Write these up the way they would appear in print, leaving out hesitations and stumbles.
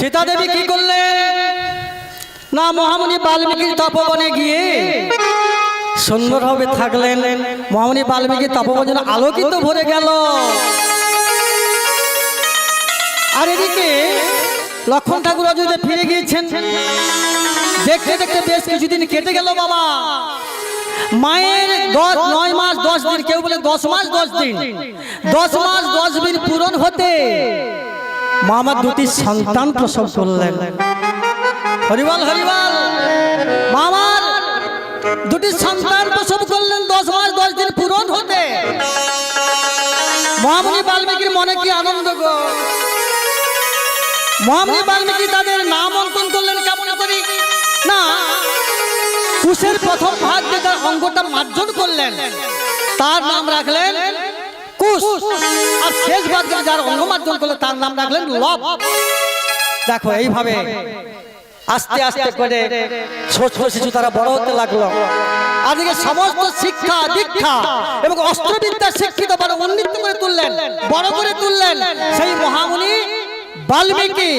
সীতা দেবী কি করলেন না মহামুনি বাল্মীকির তপবনে গিয়ে সুন্দরভাবে থাকলেন। মহামুনি বাল্মীকির তপবন যেন আলোকিত ভরে গেল। আর এদিকে লক্ষণ ঠাকুর অযোধ্যা ফিরে গিয়েছেন। দেখতে দেখতে বেশ কিছুদিন কেটে গেল বাবা। মায়ের 9 মাস 10 দিন, কেউ বলে 10 মাস 10 দিন, 10 মাস 10 দিন পূরণ হতে মা আমার দুটি সন্তান প্রসব করলেন। হরিবল হরিবল। মা আমার দুটি সন্তান প্রসব করলেন 10 মাস 10 দিন পূরণ হতে। মহামুনি বাল্মীকির মনে কি আনন্দ গো। মহামুনি বাল্মীকি তাদের নাম অঙ্কন করলেন কেমন করি না, কুশের প্রথম ভাগ যে তার অঙ্গটা মার্জন করলেন তার নাম রাখলেন কুশ, আর শেষ ভাগ যার অঙ্গ মার্জন করলেন তার নাম রাখলেন লব। দেখো এইভাবে আস্তে আস্তে করে ছোট ছোট শিশু তারা বড় হতে লাগলো। আজকে সমস্ত শিক্ষা দীক্ষা এবং অস্ত্রবিদ্যা শিক্ষিত বড় উন্নীত করে তুললেন, বড় করে তুললেন সেই মহামুনি বাল্মীকি।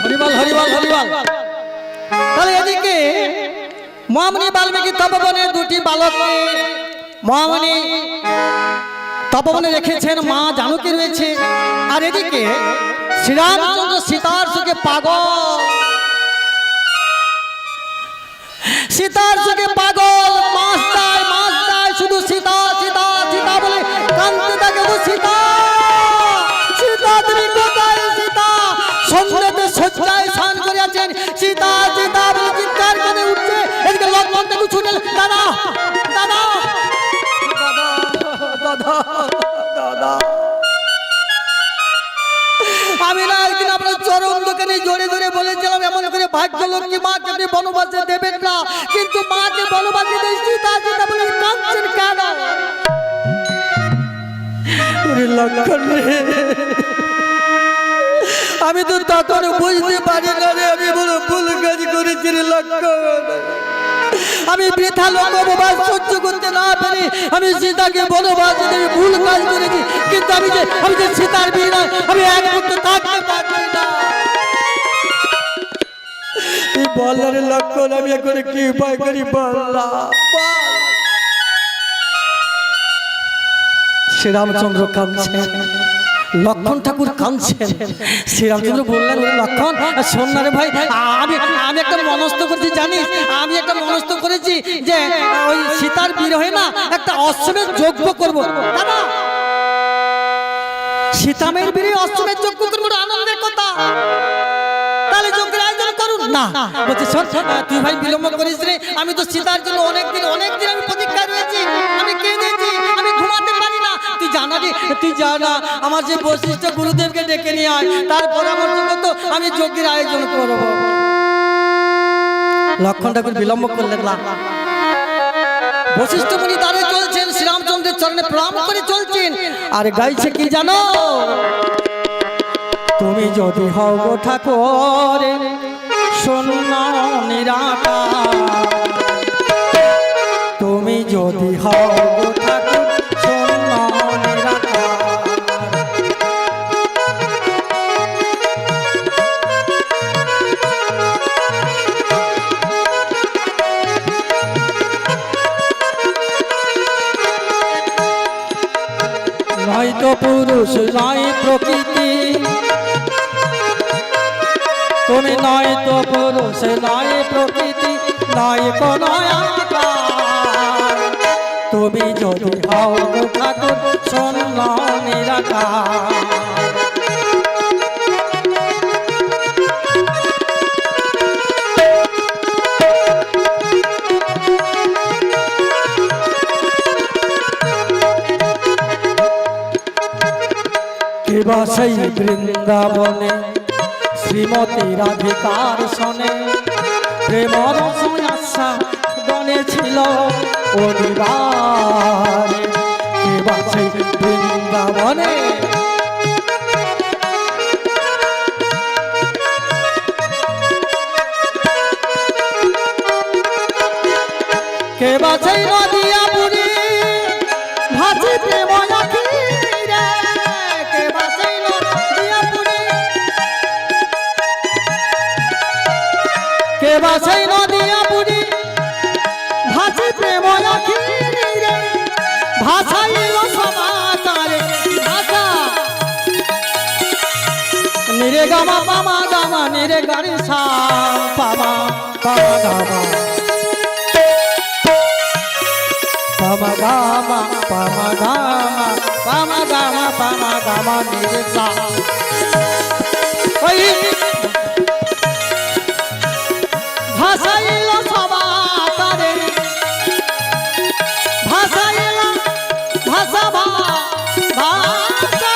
হরিবল হরিবল হরিবল। তাহলে এদিকে মহামুনি বাল্মীকি তপবনে দুটি বালককে মহামুনি তপবনে রেখেছেন, মা জানকী রয়েছে। আর এদিকে শ্রীরামচন্দ্র সীতার সুখে পাগল, সীতার সুখে পাগল। মাস যায় শুধু সীতা সীতা সীতা বলে কাঁদতে থাকে। সীতা সীতা তুমি কোথায় সীতা? সন্ধ্যাতে শয্যায় স্নান করে আছেন। সীতা সীতা বলে চিৎকার করে উঠছে। এদিকে লক্ষ্মণ থেকে ছুটে দাদা দাদা দাদা দাদা। আমি না একদিন আপনার চরম দোকানে জোরে জোরে বলেছিলাম এমন করে ভাগ্য লক্ষ্মী মাকে আপনি বনবাসে দেবেন না, কিন্তু মাকে বনবাসে দেয় সীতা সীতা বলে কাঁদছেন কেন? লক্ষণ রে, আমি তো তখন বুঝতে পারি না রে, আমি বড় ভুল কাজ করেছি রে লক্ষণ। আমি বৃথা বনবাস সহ্য করতে না পেরে আমি সীতাকে বনবাসে দেবে ভুল কাজ করেছি। কিন্তু আমি যে সীতার বিয়ে নয়, আমি এক মুহূর্ত থাকতে পারছি না। তুই বল রে লক্ষণ, আমি এখন কি উপায় করি বললা? শ্রীরামচন্দ্র কাঁদছেন, লক্ষণ ঠাকুর কাঁদছেন। শ্রীরামচন্দ্র বললেন লক্ষণ শোন না রে ভাই, আমি একটা মনস্থ করেছি জানিস, আমি একটা মনস্থ করেছি যে ওই সীতার বিরহে না একটা অশ্বমেধ যজ্ঞ করবো। দাদা সীতামের বিরহে অশ্বমেধ যজ্ঞ করবো, আনন্দের কথা। তাহলে যজ্ঞের আয়োজন করুন না। বলছি শোন তুই ভাই বিলম্ব করিস রে, আমি তো সীতার জন্য অনেকদিন আমি প্রতীক্ষায় রয়েছি, আমি কেঁদেছি, আমি ঘুমাতে পারি না। তুই জানা রে, তুই জানা আমার যে বশিষ্ঠ গুরুদেবকে ডেকে নিয়ে আয়, তার পরামর্শ মতো আমি যজ্ঞের আয়োজন করব। লক্ষণ ঠাকুর বিলম্ব করলেন না। বশিষ্ঠ মুনি দ্বারে চলছেন, শ্রীরামচন্দ্রের চরণে প্রণাম করে চলছেন। আর গাইছে কি জানো? তুমি যদি হও গো ঠাকুর শূন্য নিরাকার, তুমি যদি হও গো ঠাকুর শূন্য নিরাকার, নয় তো পুরুষ নয় প্রকৃতি, তুমি নয় তো পুরুষ নয় প্রকৃতি, নয় কোন আকার, তুমি যদি হও গো ঠাকুর শূন্য নিরাকার। কিবা সেই বৃন্দাবনে শ্রীমতী রাধিকার সনে প্রেমর আশা বনে ছিল অনিবারে। কিবা সেই বৃন্দাবনে কেবা সেই নদিয়া পুরী ভাসি প্রেম আখি রে, কেবা সেই নদিয়া পুরী বা সেই নদিয়া পুরী ভাসি প্রেম রাখি রে ভাষাইল সমাকারে ভাষা নিরে গামা পামা গামা নিরে গারি সা পামা পামা গামা পামা গামা পামা গামা পামা গামা পামা গামা নিরে সা ওই ভাষাইল সমাকারে ভাষাইল ভাষা ভাষা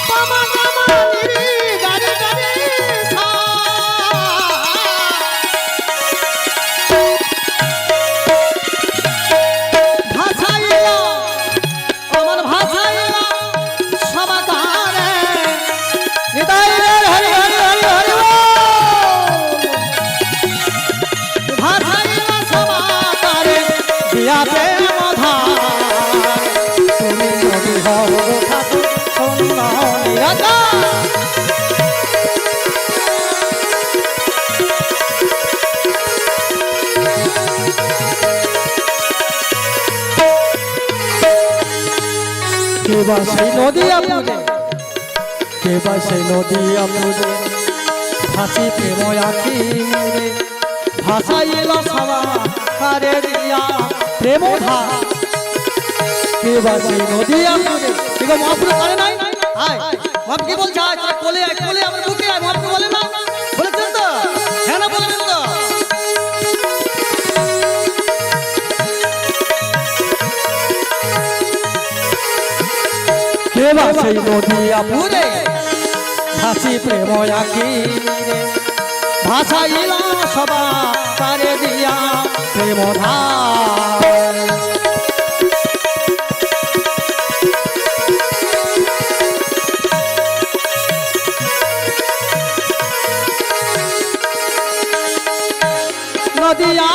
পামা গামা নিরে গারি গারি সা ভাষাইল আমার ভাষাইল সমাকারে নিতাই হরি হরি হরি হরি ভাষাইল সমাকারে দিয়া প্রেম ধার তুমি যদি হও ঠাকুর শোনো নিরাজা কেবা সেই নদিয়া পুরে কেবা সেই নদিয়া পুরে ভাসি প্রেম আখি রে ভাষাইল সভা কারে দিয়া প্রেম ধা কেবা সেই নদিয়া পুরে ঠিক মহাপুরে পারে নাই আয় মহাপ কি বলছে আয় তোরা কোলে আয় কোলে আমার বুকে আয় মহাপকে বলে না বলেছেন তো হ্যাঁ না বলেছেন তো কেবা সেই নদিয়া পুরে ভাসি প্রেম আখি রে ভাষাইল সভা কারে দিয়া প্রেম ধার নদিয়া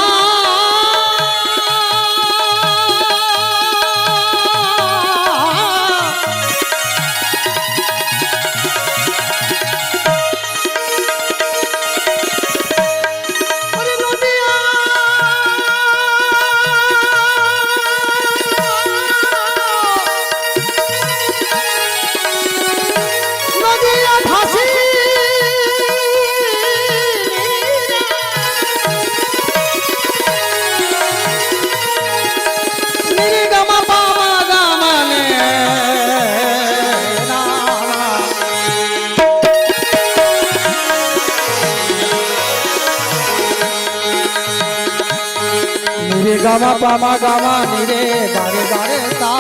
গামা পামা গামা নিরে গারে গারে তা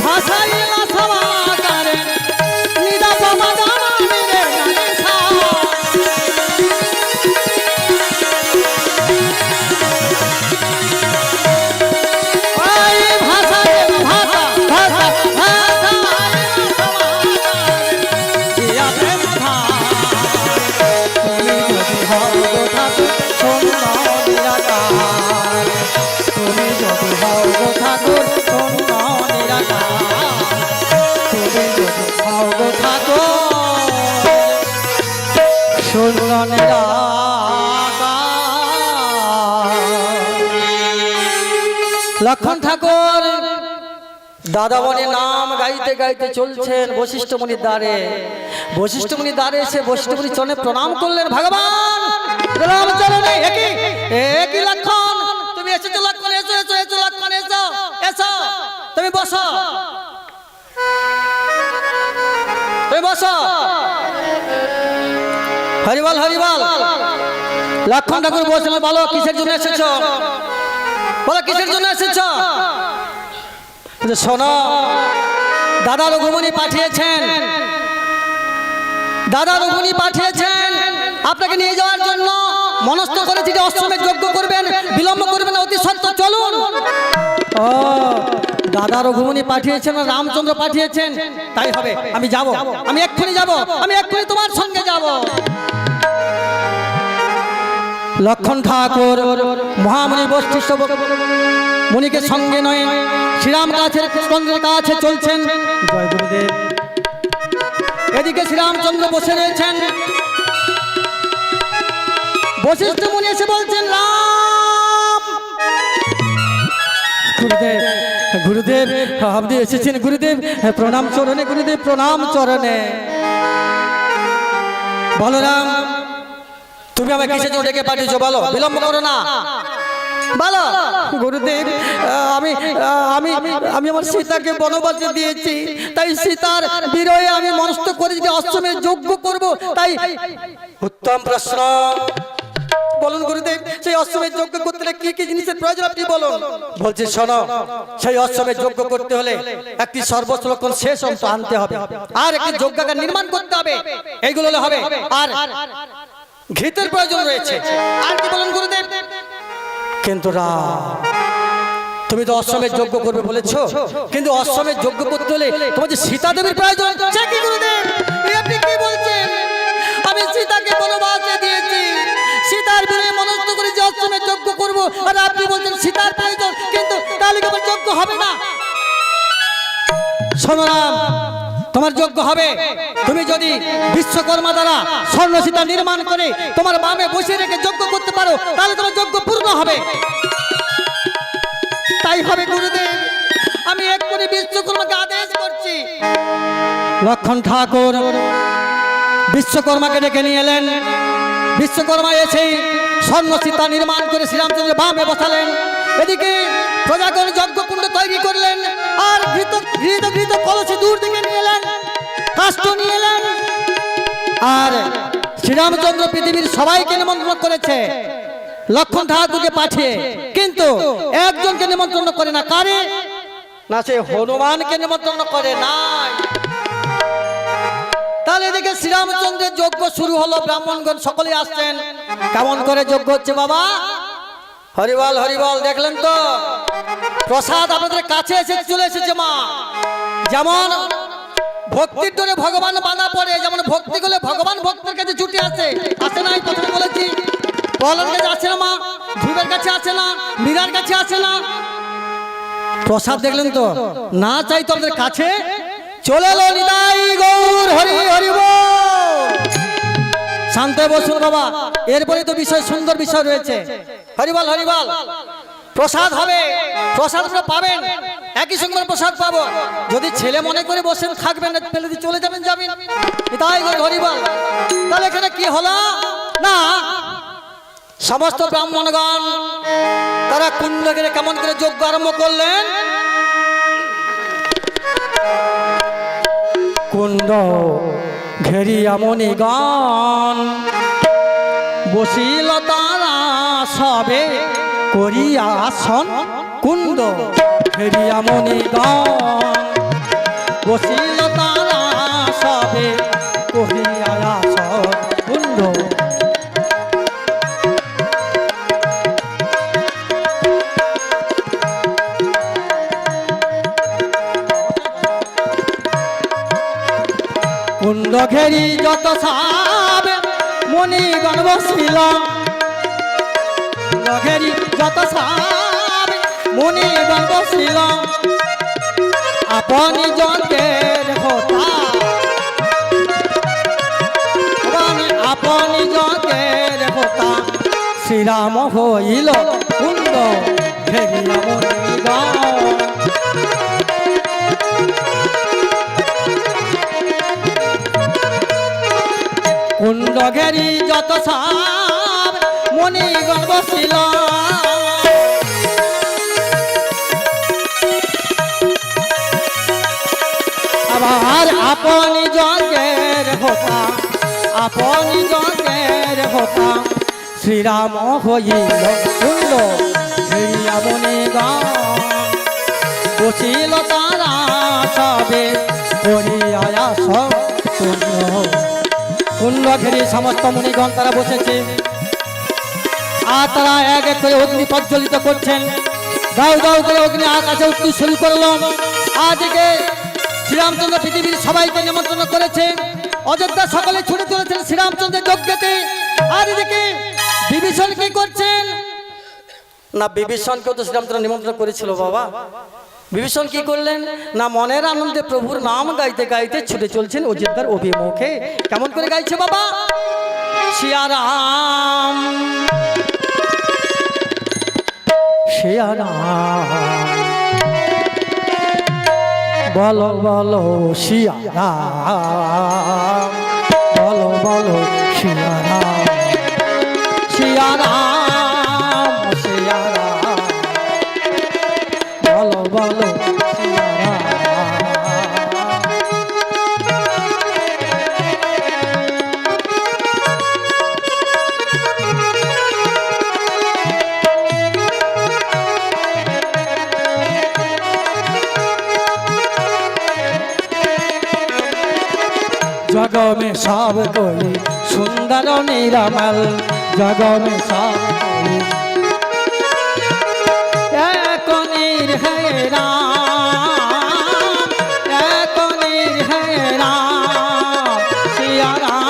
ভাষাইল সমাকারে নিদা পামা গামা নিরে গারে সা ওই ভাষাইল ভাষা ভাষা ভাষাইল সমাকারে দিয়া প্রেম ধার তুমি যদি হও গো ঠাকুর শোনো নিরাকার তুমি যদি হও গো ঠাকুর শোনো নিরাকার তুমি যদি হও গো ঠাকুর শোনো নিরাকার লক্ষণ ঠাকুর দাদামণির নাম গাইতে গাইতে চলছেন বশিষ্ঠ মুনির দ্বারে বশিষ্ঠ মুনির দ্বারে এসে বশিষ্ঠ মুনির চরণে প্রণাম করলেন ভগবান রামচরণে একই লক্ষণ তুমি এসেছো লক্ষণ এসো এসো এসো লক্ষণ এসো এসো তুমি বসো তুমি বসো হরিবল হরিবল লক্ষণ ঠাকুর বসলেন বলো কিসের জন্য এসেছো বলো কিসের জন্য এসেছো শোনো দাদা রঘুমণি পাঠিয়েছেন দাদা রঘুমণি পাঠিয়েছেন আপনাকে নিয়ে যাওয়ার জন্য মনস্থ করেছি যে অশ্বমেধ যজ্ঞ করবেন বিলম্ব করবেন অতি সত্ত্বর চলুন ও দাদা রঘুমণি পাঠিয়েছেন রামচন্দ্র পাঠিয়েছেন তাই হবে আমি যাব আমি এক্ষুনি যাব আমি এক্ষুনি তোমার সঙ্গে যাব লক্ষণ ঠাকুর মহামণি বশিষ্ঠ মুনিকে সঙ্গে নয় শ্রীরাম কাছে কাছে চলছেন জয় গুরুদেব এদিকে শ্রীরামচন্দ্র বসে রয়েছেন। বশিষ্ঠ মুনি এসে বলছেন, রাম। গুরুদেব, গুরুদেব আপনি এসেছেন গুরুদেব, প্রণাম চরণে গুরুদেব, প্রণাম চরণে। বলরাম, তুমি আমাকে কিসের জন্য ডেকে পাঠিয়েছো বলো, বিলম্ব করো না, বলো। গুরুদেব, আমি আমি আমি আমার সীতাকে বনবাসে দিয়েছি, তাই সীতার বিরহে আমি মনস্থ করে যে অশ্বমেধ যজ্ঞ করব, তাই। উত্তম প্রশ্ন, বলুন গুরুদেব, সেই অশ্বমেধ যজ্ঞ করতে হলে কি কি জিনিসের প্রয়োজন আপনি বলুন। বলছি শোনো, সেই অশ্বমেধ যজ্ঞ করতে হলে একটি সর্বশ্লোকন শেষ অংশ আনতে হবে, আর একটি যজ্ঞাগার নির্মাণ করতে হবে, এইগুলো হলে হবে। আর ঘৃতের প্রয়োজন রয়েছে। আর কি বলুন গুরুদেব? কিন্তু তুমি তো অশ্বমেধ যজ্ঞ করবে বলেছো, কিন্তু অশ্বমেধ যজ্ঞ করতে হলে তোমার যে সীতা দেবীর প্রয়োজন। কি গুরুদেব, আপনি কি বলছেন? আমি সীতাকে বনবাসে দিয়েছি, সীতার বিরহে মনস্থ করে যে অশ্বমেধ যজ্ঞ করব, আর আপনি বলছেন সীতার প্রয়োজন, কিন্তু তাহলে আমার যজ্ঞ হবে না। শোনো রাম, তোমার যজ্ঞ হবে তুমি যদি বিশ্বকর্মা দ্বারা স্বর্ণ সীতা নির্মাণ করে তোমার বামে বসে রেখে যজ্ঞ করতে পারো, তাহলে তোমার যজ্ঞ পূর্ণ হবে। তাই হবে গুরুদেব, আমি এক্ষুনি বিশ্বকর্মাকে আদেশ করছি। লক্ষণ ঠাকুর বিশ্বকর্মাকে ডেকে নিয়ে এলেন। বিশ্বকর্মা এসেই স্বর্ণ সীতা নির্মাণ করে শ্রীরামচন্দ্রের বামে বসালেন। এদিকে প্রজাগণ যজ্ঞকুণ্ড তৈরি করলেন, আর ঘৃত কলসি দূর থেকে নিয়ে এলেন, কাষ্ঠ নিয়ে এলেন। আর শ্রীরামচন্দ্র পৃথিবীর সবাইকে নিমন্ত্রণ করেছে লক্ষণ ঠাকুরকে পাঠিয়ে, কিন্তু একজনকে নিমন্ত্রণ করে না। কারে না? সে হনুমানকে নিমন্ত্রণ করে নাই। তাহলে এদিকে শ্রীরামচন্দ্রের যজ্ঞ শুরু হলো, ব্রাহ্মণগণ সকলে আসছেন। কেমন করে যজ্ঞ হচ্ছে বাবা? হরিবল হরিবল। দেখলেন তো প্রসাদ আপনাদের কাছে এসে চলে এসেছে মা। যেমন ভক্তির জন্য ভগবান বানা পড়ে, যেমন ভক্তি করলে ভগবান ভক্তের কাছে ছুটে আসে, আসে নাই? প্রথমে বলেছি প্রহ্লাদের কাছে আসে না মা, ধ্রুবের কাছে আসে না, মীরার কাছে আসে না। প্রসাদ দেখলেন তো, না চাই তো আমাদের কাছে চলে এলো। নিতাই গৌর হরি হরি বল। শান্ত বসুন বাবা, এরপরে তো বিষয়, সুন্দর বিষয় রয়েছে। হরিবল হরিবল। প্রসাদ হবে, প্রসাদ পাবেন, একই সঙ্গে প্রসাদ পাবো। যদি ছেলে মনে করে বসেন থাকবেন, ফেলে দিয়ে চলে যাবেন যাবেন। নিতাই গৌর হরিবল। তাহলে এখানে কি হলো না, সমস্ত ব্রাহ্মণগণ তারা কুণ্ড ঘিরে কেমন করে যজ্ঞ আরম্ভ করলেন। কুণ্ড ঘেরিয়া মণিগণ বসিল তারা সবে করিয়া আসন। কুণ্ড ঘেরিয়া মণিগণ বসিল তারা সবে করিয়া আসন। কুণ্ড কুণ্ড ঘেরি যত সাবে মণিগণ বসিল। কুণ্ড ঘেরি যত সাবে মণিগণ বসিল। আপনি যজ্ঞের হোতা, আপনি যজ্ঞের হোতা শ্রীরাম হইল। কুণ্ড ঘেরিয়া মণিগণ কুণ্ড ঘেরি যত সাব মণিগণ বসিল। আবার আপনি যজ্ঞের হোতা, আপনি যজ্ঞের হোতা শ্রীরাম হইল। কুণ্ড ঘেরিয়া মণিগণ বসিল তারা সবে করিয়া আসন। কুণ্ড ঘেরি সমস্ত মুনিগণ তারা বসেছে, আর তারা এক এক করে অগ্নি প্রজ্বলিত করছেন। দাউ দাউ করে অগ্নি আকাশে উঠতে শুরু করলাম। আজকে শ্রীরামচন্দ্র পৃথিবীর সবাইকে নিমন্ত্রণ করেছে। অযোধ্যা সকলে ছুটে চলেছেন শ্রীরামচন্দ্রের যজ্ঞতে। আর এদিকে বিভীষণ কি করছেন না, বিভীষণকেও তো শ্রীরামচন্দ্র নিমন্ত্রণ করেছিল বাবা। বিভীষণ কি করলেন না মনের আনন্দে প্রভুর নাম গাইতে গাইতে ছুটে চলছেন অযোধ্যার অভিমুখে। কেমন করে গাইছে বাবা? সিয়া রাম সিয়া রাম বলো বলো সিয়া রাম বলো বলো সিয়া রাম সিয়া রাম সিয়া রাম বলো বলো সিয়া রাম। जग में सब कोई सुंदर निरामल जग में सब कोई एक नीर है राम एक नीर है राम सिया राम।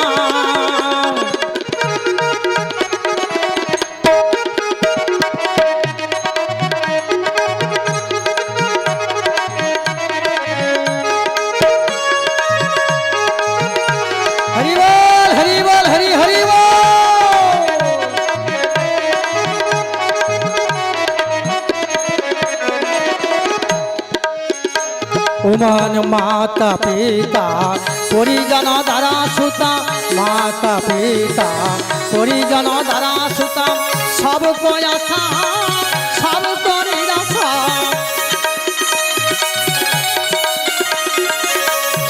हरि बोल हरि बोल हरि हरि बोल। उमान माता पिता परिजन द्वारा सुता माता पिता परिजन द्वारा सुता सब को आशा सब को निराशा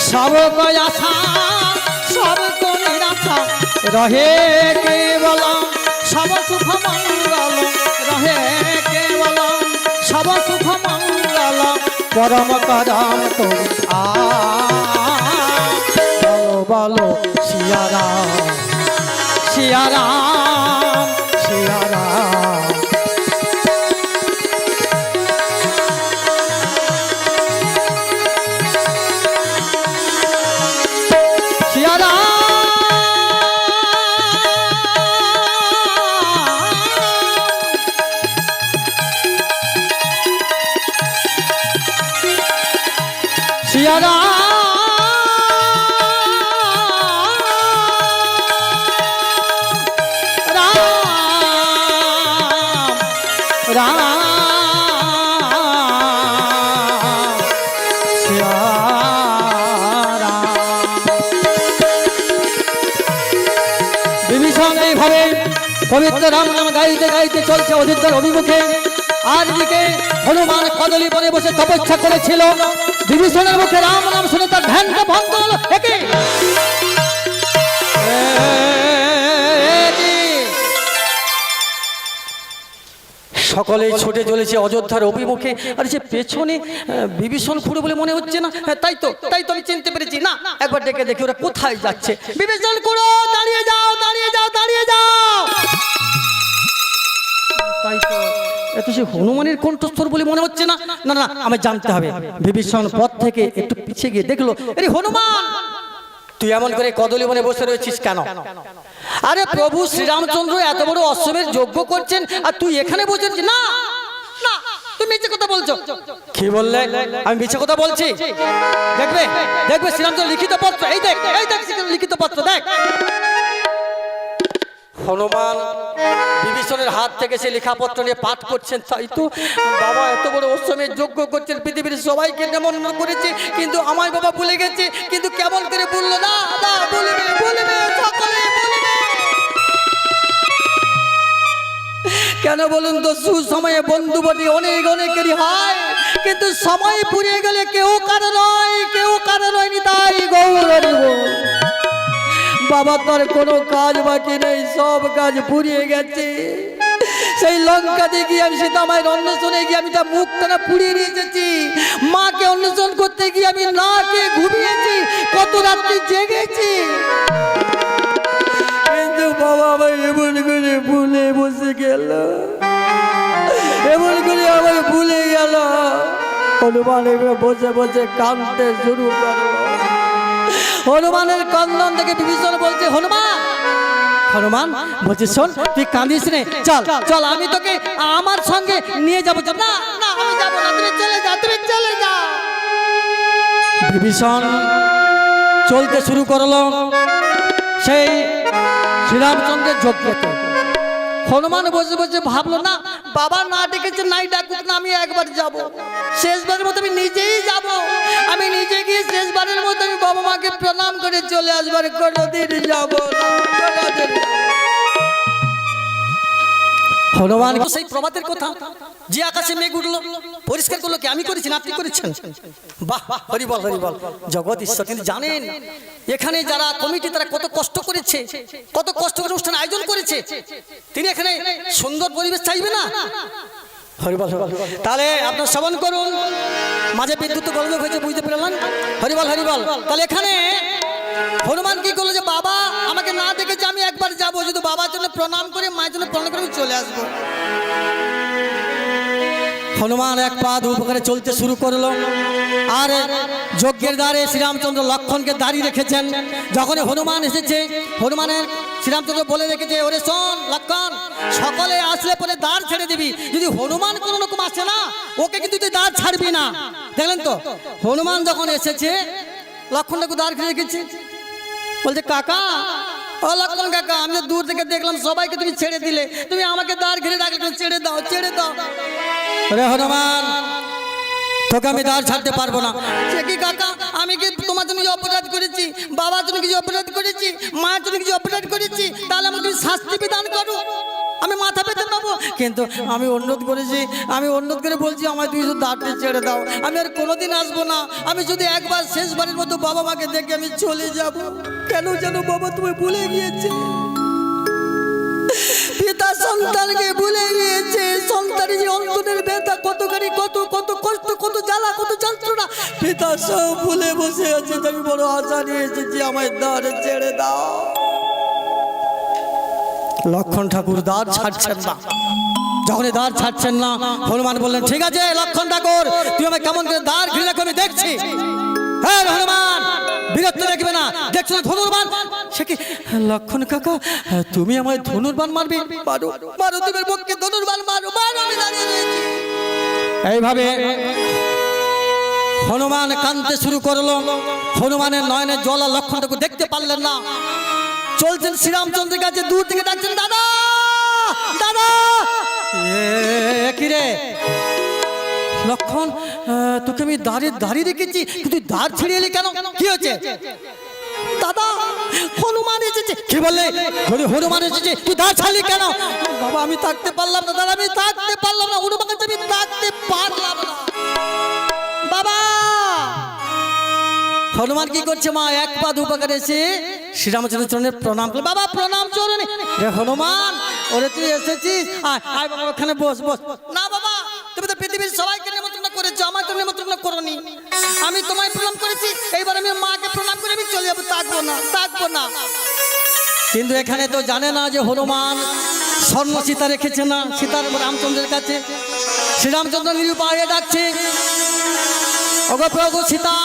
सब को आशा सबको निराशा रहे केवल सब सुख मंगल रहे केवल सब सुख मंगल परम करम तो बोलो बोलो सिया राम सिया राम सिया राम। सिया राम सिया राम राम राम सिया राम। বিভীষণ এইভাবে পবিত্র রাম নাম গাইতে গাইতে চলছে অযোধ্যার অভিমুখে। আর দিকে হনুমান কদলী বনে বসে তপস্যা করেছিল। বিভীষণের মুখে রাম নাম শুনে তার ধ্যানটা ভঙ্গ হলো। একে সকলেই ছুটে চলেছে অযোধ্যার অভিমুখে। আর যে পেছনে বিভীষণ খুঁড়ে বলে মনে হচ্ছে না। তাই তো আমি চিনতে পেরেছি। না একবার ডেকে দেখি ওরা কোথায় যাচ্ছে। বিভীষণ খুঁড়ো দাঁড়িয়ে যাও দাঁড়িয়ে যাও দাঁড়িয়ে যাও। তাই তো এত সে হনুমানের কণ্ঠস্বর বলে মনে হচ্ছে না। না না আমি জানতে হবে। বিভীষণ পথ থেকে একটু পিছিয়ে গিয়ে দেখলো আরে হনুমান তুই এমন করে কদলী বনে বসে রয়েছিস কেন? আরে প্রভু শ্রীরামচন্দ্র এত বড় অশ্বমেধ যজ্ঞ করছেন আর তুই এখানে বসে রয়েছিস। না না তুমি মিথ্যে কথা বলছো। কি বললে? আমি মিথ্যে কথা বলছি? দেখবে দেখবে শ্রীরামচন্দ্র লিখিত পত্র এই দেখ লিখিত পত্র দেখ। হনুমান বিভীষণের হাত থেকে সে লেখাপত্র নিয়ে পাঠ করছেন। তাই তো বাবা এত বড় অশ্বমেধ যজ্ঞ করছেন, পৃথিবীর সবাইকে নেমন্তন্ন করেছে, কিন্তু আমায় বাবা ভুলে গেছে। কিন্তু কেমন করে বললো? না না বলবে বলবে সকলে বলবে। কেন বলুন তো? সুসময়ে বন্ধু বটি অনেক অনেকেরই হয়, কিন্তু সময় পুড়িয়ে গেলে কেউ কারো নয় তাই গৌর বাবা তোর কোনো কাজ বাকি নেই, সব কাজ পুড়িয়ে গেছে। সেই লঙ্কাতে গিয়ে আমি সীতামায়ের অন্বেষণে গিয়ে আমি তা মুখটা পুড়িয়ে নিয়ে এসেছি। মাকে অন্বেষণ করতে গিয়ে আমি না খেয়ে ঘুমিয়েছি, কত রাত্রি জেগেছি। কিন্তু বাবা আমায় এমন করে ভুলে বসে গেল, এমন করে আমায় ভুলে গেল। হনুমান বসে বসে কাঁদতে শুরু করলো। হনুমানের কান্নান থেকে বিভীষণ বলছে হনুমান বলছে শোন তুই কাঁদিস নে, চল চল আমি তোকে আমার সঙ্গে নিয়ে যাবো। না না আমি যাবো না, তুমি চলে বিভীষণ চলতে শুরু করলো সেই শ্রীরামচন্দ্রের যজ্ঞতে। হনুমান বসে বসে ভাবলো, না বাবা না ডেকেছে, নাই ডাকুক না, আমি একবার যাব, শেষবারের মতো আমি নিজেই যাব, আমি নিজে গিয়ে শেষবারের মতো আমি বাবা মাকে প্রণাম করে চলে আসবার, কোনোদিন যাব না, কোনোদিন। হনুমান সেই প্রভাতের কথা, যে আকাশে মেঘ উঠলো পরিষ্কার করলো কে? আমি করেছি না আপনি করেছেন? বাহ বাহ, হরিবল হরিবল, জগৎ ঈশ্বর। কিন্তু জানেন এখানে যারা কমিটি তারা কত কষ্ট করেছে, কত কষ্ট করে অনুষ্ঠান আয়োজন করেছে। তিনি এখানে সুন্দর পরিবেশ চাইবে না? হরিবল। তাহলে আপনার শ্রবণ করুন, মাঝে বিদ্যুৎ গোলযোগ হয়েছে, বুঝতে পারলেন? হরিবল হরিবল। তাহলে এখানে হনুমান কি করলো, যে বাবা আমাকে না দেখেছে, আমি একবার যাবো, যদি বাবার জন্য প্রণাম করে মায়ের জন্য প্রণাম করে আমি চলে আসবো। হনুমান এক পা দু পা করে চলতে শুরু করলো। আর যজ্ঞের দ্বারে শ্রীরামচন্দ্র লক্ষণকে দাঁড়িয়ে রেখেছেন। যখনই হনুমান এসেছে, হনুমানের শ্রীরামচন্দ্র বলে রেখেছে, ওরে শোন লক্ষণ, সকলে আসলে পরে দ্বার ছেড়ে দিবি, যদি হনুমান কোনো রকম আসে না ওকে কিন্তু তুই দ্বার ছাড়বি না। দেখলেন তো, হনুমান যখন এসেছে লক্ষণটাকে দ্বার ছেড়ে রেখেছে। বলছে, কাকা ও লক্ষণ কাকা, আমি তো দূর থেকে দেখলাম সবাইকে তুমি ছেড়ে দিলে, তুমি আমাকে দ্বার ঘিরে রাখলে, ছেড়ে দাও ছেড়ে দাও। রে হনুমান, তোকে আমি দ্বার ছাড়তে পারবো না। সে কি কাকা, আমি কি তোমার জন্য অপরাধ করেছি, বাবার জন্য কিছু অপরাধ করেছি, মায়ের জন্য কিছু অপরাধ করেছি? তাহলে আমাকে তুমি শাস্তি বিধান করো, আমি মাথা পেতে নেবো। কিন্তু আমি অনুরোধ করেছি, আমি অনুরোধ করে বলছি, আমায় তুমি শুধু দ্বারটি ছেড়ে দাও, আমি আর কোনোদিন আসবো না, আমি যদি একবার শেষবারের মতো বাবা মাকে দেখে আমি চলে যাব। কেন যেন বাবা তুমি ভুলে গিয়েছে, পিতা সন্তানকে ভুলে গিয়েছে। সন্তানের যে অন্তরের ব্যথা, কতখানি কত কত কষ্ট, কত জ্বালা, কত যন্ত্রণা, পিতা সব ভুলে বসে আছে। আমি বড় আশা নিয়ে এসেছি, আমায় দ্বারে ছেড়ে দাও। লক্ষণ ঠাকুর দ্বার ছাড়ছেন না। যখন দ্বার ছাড়ছেন না, হনুমান বললেন, ঠিক আছে লক্ষণ ঠাকুর, তুই আমায় কেমন করে দ্বার ঘিরে রাখো আমি দেখছি। হ্যাঁ হনুমান, বিরক্ত রাখবে না, দেখছো না ধনুর্বাণ? সে কি লক্ষণ কাকা, তুমি আমায় ধনুর্বাণ মারবে? মারো মারো, তুমি মুখকে ধনুর্বাণ মারো, মারো, আমি দাঁড়িয়ে রয়েছি। এইভাবে হনুমান কাঁদতে শুরু করলো। হনুমানের নয়নে জল, আর লক্ষণ ঠাকুর দেখতে পারলেন না। চলছেন শ্রীরামচন্দ্রের কাছে, দূর থেকে ডাকছেন, দাদা দাদা। কি রে লক্ষণ, তোকে আমি দাঁড়িয়ে রেখেছি, কিন্তু দ্বার ছেড়ে এলি কেন? কি হয়েছে? দাদা হনুমান এসেছে। কি বললে? হনুমান এসেছে, তুই দ্বার ছাড়লি কেন? বাবা আমি থাকতে পারলাম না, দাদা আমি থাকতে পারলাম না, হনুমান কাছে আমি থাকতে পারলাম না বাবা। হনুমান কি করছে? মা এক পা দু পা করে এসে শ্রীরামচন্দ্রের চরণে প্রণাম করল। বাবা প্রণাম চরণে। রে হনুমান, ওরে তুই এসেছিস, আয় আয় বাবা ওখানে বস বস। না বাবা, তুমি তো পৃথিবীর সবাইকে নিমন্ত্রণ করেছো, আমার তো নিমন্ত্রণ করোনি। আমি তোমায় প্রণাম করেছি, এইবার আমি মাকে প্রণাম করে আমি চলে যাবো, থাকবো না থাকবো না। কিন্তু এখানে তো জানে না যে হনুমান স্বর্ণ সীতা রেখেছে না সীতার রামচন্দ্রের কাছে। শ্রীরামচন্দ্র নিরুপায়ে ডাকছে, ওগো প্রভু সীতা,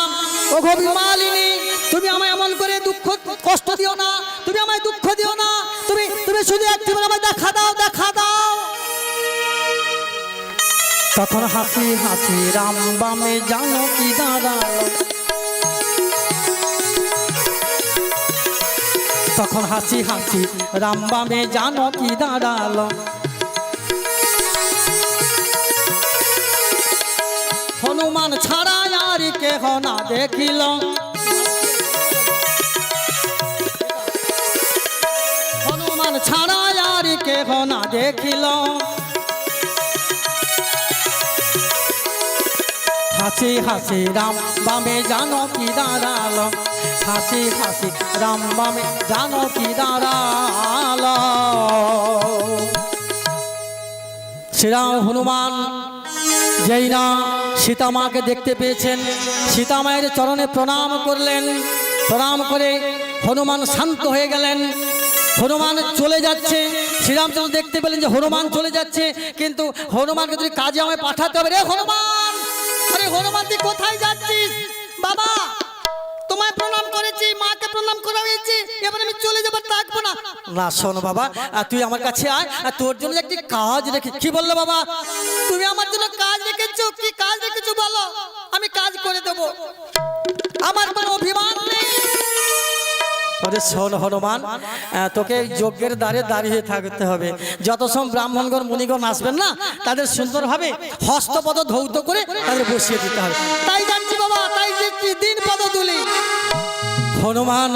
ওগো বিমালিনী, তুমি আমায় এমন করে দুঃখ কষ্ট দিও না, তুমি আমায় দুঃখ দিও না, তুমি তুমি শুধু একটিবার আমায় দেখা দাও, দেখা দাও। তখন হাসি হাসি রাম বামে জানকী দাঁড়ালো। তখন হাসি হাসি রাম বামে জানকী দাঁড়ালো। হনুমান ছাড়া আর কেহ না দেখিল, হনুমান ছাড়া আর কেহ না দেখিল। হাসি হাসি রাম বামে জানকী দাঁড়ালো, হাসি হাসি রাম বামে জানকী দাঁড়ালো। শ্রীরাম হনুমান যেই না সীতা মাকে দেখতে পেয়েছেন, সীতা মায়ের চরণে প্রণাম করলেন। প্রণাম করে হনুমান শান্ত হয়ে গেলেন। হনুমান চলে যাচ্ছে, শ্রীরামচন্দ্র দেখতে পেলেন যে হনুমান চলে যাচ্ছে, কিন্তু হনুমানকে যদি কাজে আমায় পাঠাতে হবে। রে হনুমান, আরে হনুমান তুই কোথায় যাচ্ছিস? বাবা তোমায় প্রণাম করেছি, মাকে প্রণাম করা হয়েছে, এবার আমি চলে যাবার থাকবো না। না শোনো বাবা, তুই আমার কাছে আয়, আর তোর জন্য একটি কাজ রেখে। কি বললো বাবা? তুমি আমার জন্য কাজ রেখেছো? কি কাজ রেখেছো বলো, আমি কাজ করে দেবো। বলে শোন হনুমান, তোকে এই যজ্ঞের দ্বারে দাঁড়িয়ে থাকতে হবে। যত সময় ব্রাহ্মণগণ মুনিগণ আসবেন না, তাদের সুন্দরভাবে হস্তপদ ধৌত করে তাদের বসিয়ে দিতে হবে। তাই জানছি বাবা, তাই যে দিন পদ তুলি। হনুমান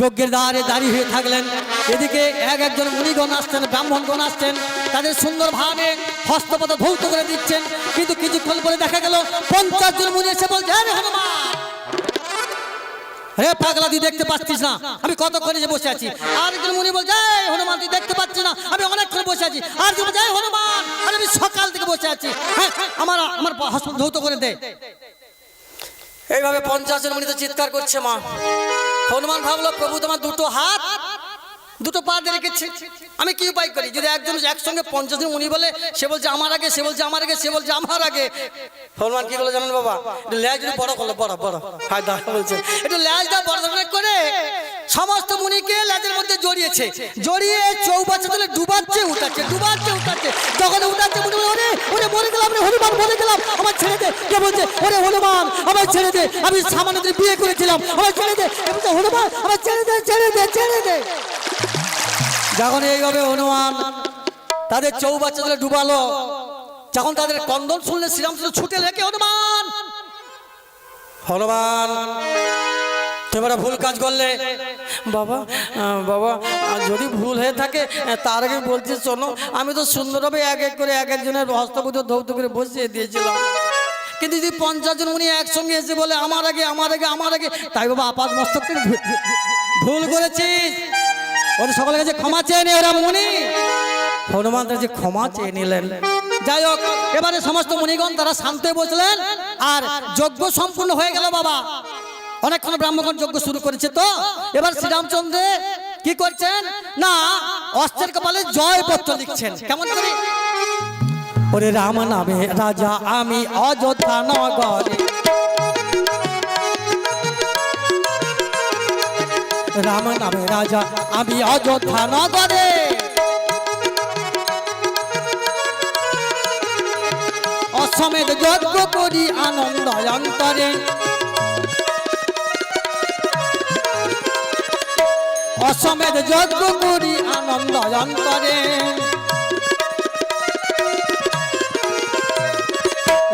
যজ্ঞের দ্বারে দাঁড়িয়ে হয়ে থাকলেন। এদিকে একজন মুনিগণ আসছেন, ব্রাহ্মণগণ আসছেন, তাদের সুন্দরভাবে হস্তপদ ধৌত করে দিচ্ছেন। কিন্তু কিছুক্ষণ পরে দেখা গেল 50 জন মুনি এসে বলছে, হে হনুমান, হে পাগলা, তুই দেখতে পাচ্ছিস না আমি কতক্ষণ যে বসে আছি? আর একজন মুনি বলছে, এই হনুমান, তুই দেখতে পাচ্ছিস না আমি অনেকক্ষণ বসে আছি? আর তুমি যাই হনুমান, আরে আমি সকাল থেকে বসে আছি, হ্যাঁ আমার আমার হস্ত ধৌত করে দে। এইভাবে 50 জন মুনি তো চিৎকার করছে। মা হনুমান ভাবলো, প্রভু তোমার দুটো হাত দুটো পা দিয়ে রেখেছে, আমি কি উপায় করি? যদি একজন একসঙ্গে 50 জন মুনি বলে, সে বলছে আমার আগে, সে বলছে আমার আগে, সে বলছে আমার আগে। হনুমান কি করলো জানেন বাবা? একটু ল্যাজ যদি বড় করলো, বড় বড় হায় দা বলছে, একটু ল্যাজটা বড় ধরনের করে সমস্ত মুনিকে ল্যাজের মধ্যে জড়িয়েছে, জড়িয়ে চৌবাচ্চা তুলে ডুবাচ্ছে উঠাচ্ছে, ডুবাচ্ছে উঠাচ্ছে। যখন উঠাচ্ছে মুনি বলে, ওরে ওরে মরে গেলাম রে হনুমান, মরে গেলাম, আমার ছেড়ে দে। কে বলছে, ওরে হনুমান আমার ছেড়ে দে, আমি সামান্য দিন বিয়ে করেছিলাম, আমার ছেড়ে দে। কে বলছে, হনুমান আমার ছেড়ে দে, ছেড়ে দে, ছেড়ে দে। যখন এইভাবে হনুমান তাদের চৌবাচ্চা তুলে ডুবালো, যখন তাদের কন্দন শুনলে শ্রীরামচন্দ্র ছুটে লেগে, হনুমান হনুমান তোমরা ভুল কাজ করলে। বাবা বাবা যদি ভুল হয়ে থাকে তার আগে বলছি শোনো, আমি তো সুন্দরভাবে এক এক করে এক একজনের হস্তপদ ধৌত করে বসিয়ে দিয়েছিলাম, কিন্তু যদি 50 জন মুনি একসঙ্গে এসে বলে আমার আগে, আমার আগে, আমার আগে, তাই বাবা আপাত মস্তক থেকে ভুল করেছিস, ওদের সকলের কাছে ক্ষমা চেয়ে নে। ওরা মুনি হনুমান তার যে ক্ষমা চেয়ে নিলেন। যাই হোক, এবারে সমস্ত মুনিগণ তারা শান্ত হয়ে বসলেন, আর যজ্ঞ সম্পূর্ণ হয়ে গেল বাবা। অনেকক্ষণ ব্রাহ্মণগণ যজ্ঞ শুরু করেছে। তো এবার শ্রীরামচন্দ্র কি করছেন না, অস্ত্রের কপালে জয়পত্র লিখছেন। কেমন করে? ওরে রাম নামে রাজা আমি অযোধ্যা নগরে, রাম নামে রাজা আমি অযোধ্যা নগরে, অসমেত যজ্ঞ করি আনন্দ অন্তরে, অসমেত যজ্ঞ করি আনন্দ অন্তরে,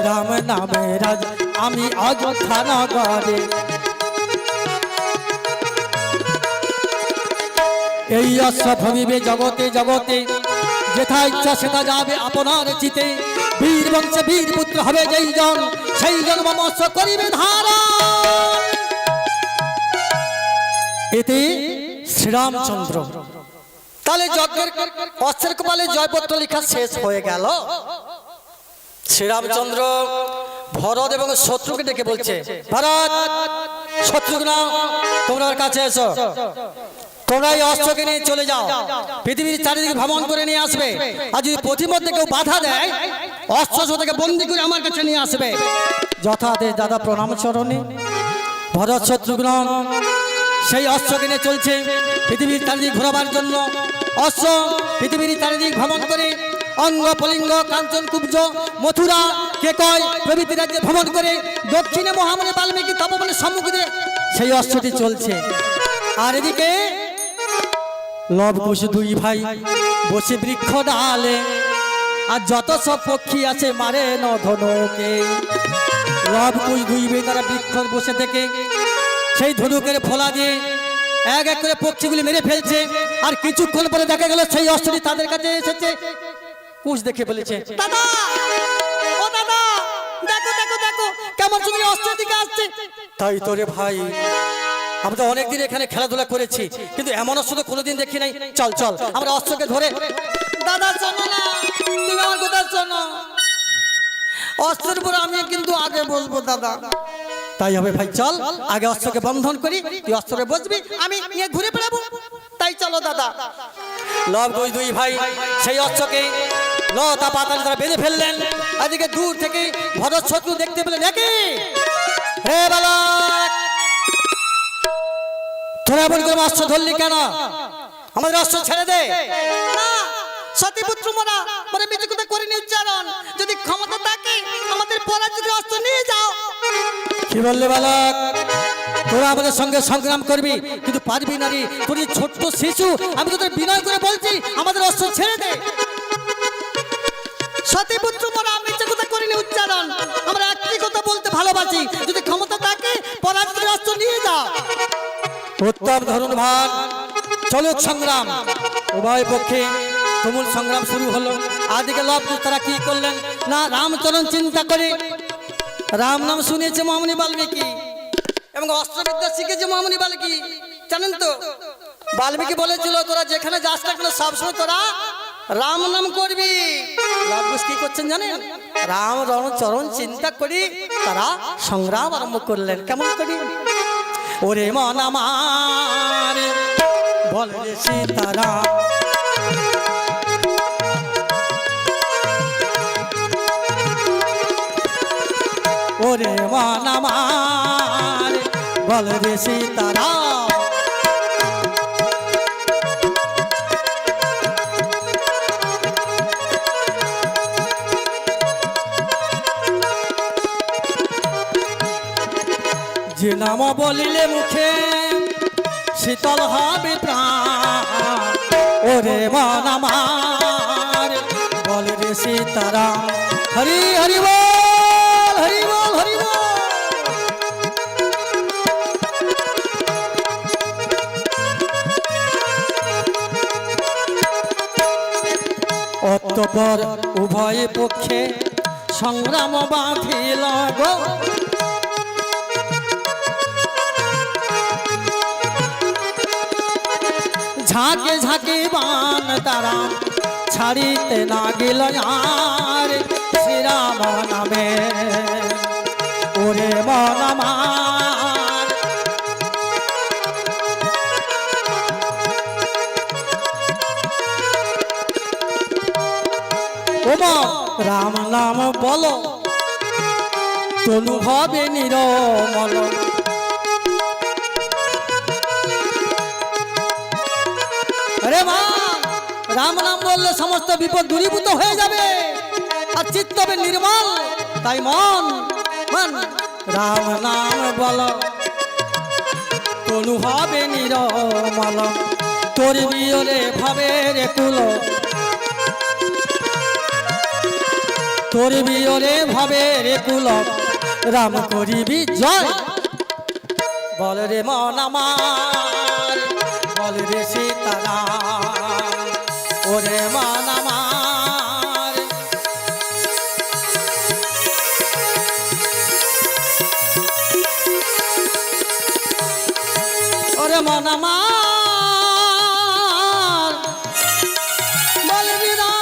রাম নামে রাজা আমি অযোধ্যা নগরে। এই অশ্ব ভবিবে জগতে জগতে, যেথা ইচ্ছা সেটা যাবে আপনার চিতে, বীর বংশে বীর পুত্র হবে যেই জন, সেই জন মম অশ্ব করিবে ধারণ। এতে শ্রীরামচন্দ্র তাহলে যজ্ঞের অস্ত্রের কপালে জয়পত্র লেখা শেষ হয়ে গেল। শ্রীরামচন্দ্র ভরত এবং শত্রুকে ডেকে বলছে, ভরত শত্রুঘ্ন তোমরা ওর কাছে এসো, তোমরা এই অস্ত্রকে নিয়ে চলে যাও, পৃথিবীর চারিদিকে ভ্রমণ করে নিয়ে আসবে, আর যদি পথিমধ্যে কেউ বাধা দেয় অস্ত্র থেকে বন্দি করে আমার কাছে নিয়ে আসবে। যথাদেশ দাদা, প্রণাম চরণে। ভরত শত্রুঘ্ন সেই অস্ত্রকে নিয়ে চলছে পৃথিবীর চারিদিক ঘোরাবার জন্য। অস্ত্র পৃথিবীর চারিদিক ভ্রমণ করে অঙ্গ পলিঙ্গ কাঞ্চন কুব্জ মথুরা কেকয় প্রভৃতি রাজ্যে ভ্রমণ করে দক্ষিণে মহামুনি বাল্মীকি তপবনের সম্মুখে সেই অস্ত্রটি চলছে। আর এদিকে লব কুশ দুই ভাই বসে বৃক্ষ ডালে, আর যত সব পক্ষী আছে মারে ধনুকে। লব কুশ দুই ভাই তারা বৃক্ষ বসে থেকে সেই ধনুকের ফোলা দিয়ে এক এক করে পক্ষীগুলি মেরে ফেলছে। আর কিছুক্ষণ পরে দেখা গেল সেই অস্ত্রটি তাদের কাছে এসেছে। কুশ দেখে বলেছে, দাদা ও দাদা, দেখো দেখো দেখো কেমন তুমি অস্ত্রের দিকে আসছে। তাই তো রে ভাই, আমরা তো অনেকদিন এখানে খেলাধুলা করেছি, কিন্তু এমন অস্ত্র তো কোনোদিন দেখি নাই। চল চল আমরা অস্ত্রকে ধরে। দাদা শোনো না, তুমি আমার কথা শোনো, অস্ত্রের উপর আমি কিন্তু আগে বসবো দাদা। তাই হবে ভাই, চল আগে অস্ত্রকে বন্ধন করি, তুই অস্ত্রে বসবি, আমি নিয়ে ঘুরে বেড়াবো। তাই চলো দাদা। লব দুই দুই ভাই সেই অস্ত্রকে লতা পাতাল তারা বেঁধে ফেললেন। এদিকে দূর থেকে ভরত শত্রু দেখতে পেলেন, একই হে বালক, তোরা এমন করে অস্ত্র ধরলি কেন? আমাদের অস্ত্র ছেড়ে দে। না সতীপুত্র মোরা মোরা মিছে কথা করিনি উচ্চারণ, যদি ক্ষমতা থাকে আমাদের পরাজিত অস্ত্র নিয়ে যাও। কি বললে বালক? তোরা আমাদের সঙ্গে সংগ্রাম করবি, কিন্তু পারবি না রে, তোর এই ছোট্ট শিশু, আমি তোদের বিনয় করে বলছি আমাদের অস্ত্র ছেড়ে দে। সতীপুত্র মোরা আমি যে কথা করিনি উচ্চারণ, আমরা একই কথা বলতে ভালোবাসি, যদি ক্ষমতা থাকে পরাজয়ের অস্ত্র নিয়ে যা। উত্তম ধরুন ভান, চলুক সংগ্রাম। উভয় পক্ষে তুমুল সংগ্রাম শুরু হলো। আদিকে লব তারা কি করলেন না, রামচরণ চিন্তা করে, রাম নাম শুনেছে মহামুনি বাল্মীকি এবং অস্ত্রবিদ্যা শিখেছে মহামুনি বাল্মীকি, জানেন তো? বাল্মীকি বলেছিল তোরা যেখানে যাস না কেন সবসময় তোরা রাম নাম করবি। লবকুশ কি করছেন জানেন? রাম চরণ চিন্তা করি তারা সংগ্রাম আরম্ভ করলেন। কেমন করি? ওরে মন আমার বলে সীতারাম, ওরে মন আমার বলে সীতারাম, যে নাম বলিলে মুখে শীতল হবে প্রাণ, ওরে মন আমার বলে রে সীতারাম। হরি হরি বল, হরি বল, হরি বল। অতঃপর উভয় পক্ষে সংগ্রাম বাঁধিল গো, ঝাঁকে ঝাঁকে বান তারা ছাড়িতে না গেল আর শ্রীরাম নামে, ওরে মন আমার ওমা রাম নাম বলো তনু হবে নিরমল, আরে মা রাম নাম বললে সমস্ত বিপদ দূরীভূত হয়ে যাবে আর চিত্ত হবে নির্মল। তাই মন মন রাম নাম বল তনু হবে নিরমল, তোর বিয়রে ভাবে রে কুল, তোর বিয়রে ভাবে রে কুল, রাম করিবি জয়। বল রে মন আমার বল রে সীতারাম, ওরে মন আমার ওরে মন আমার বল রে রাম,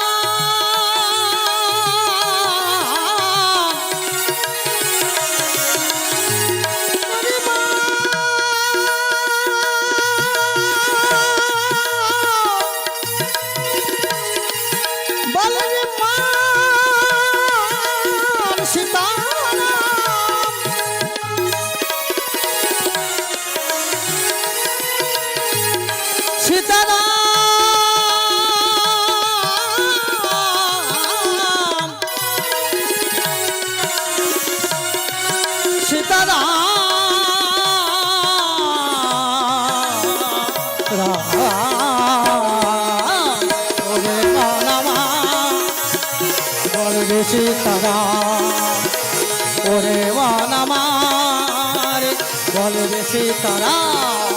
সীতারাম, ওরে মন আমার বল রে সীতারাম।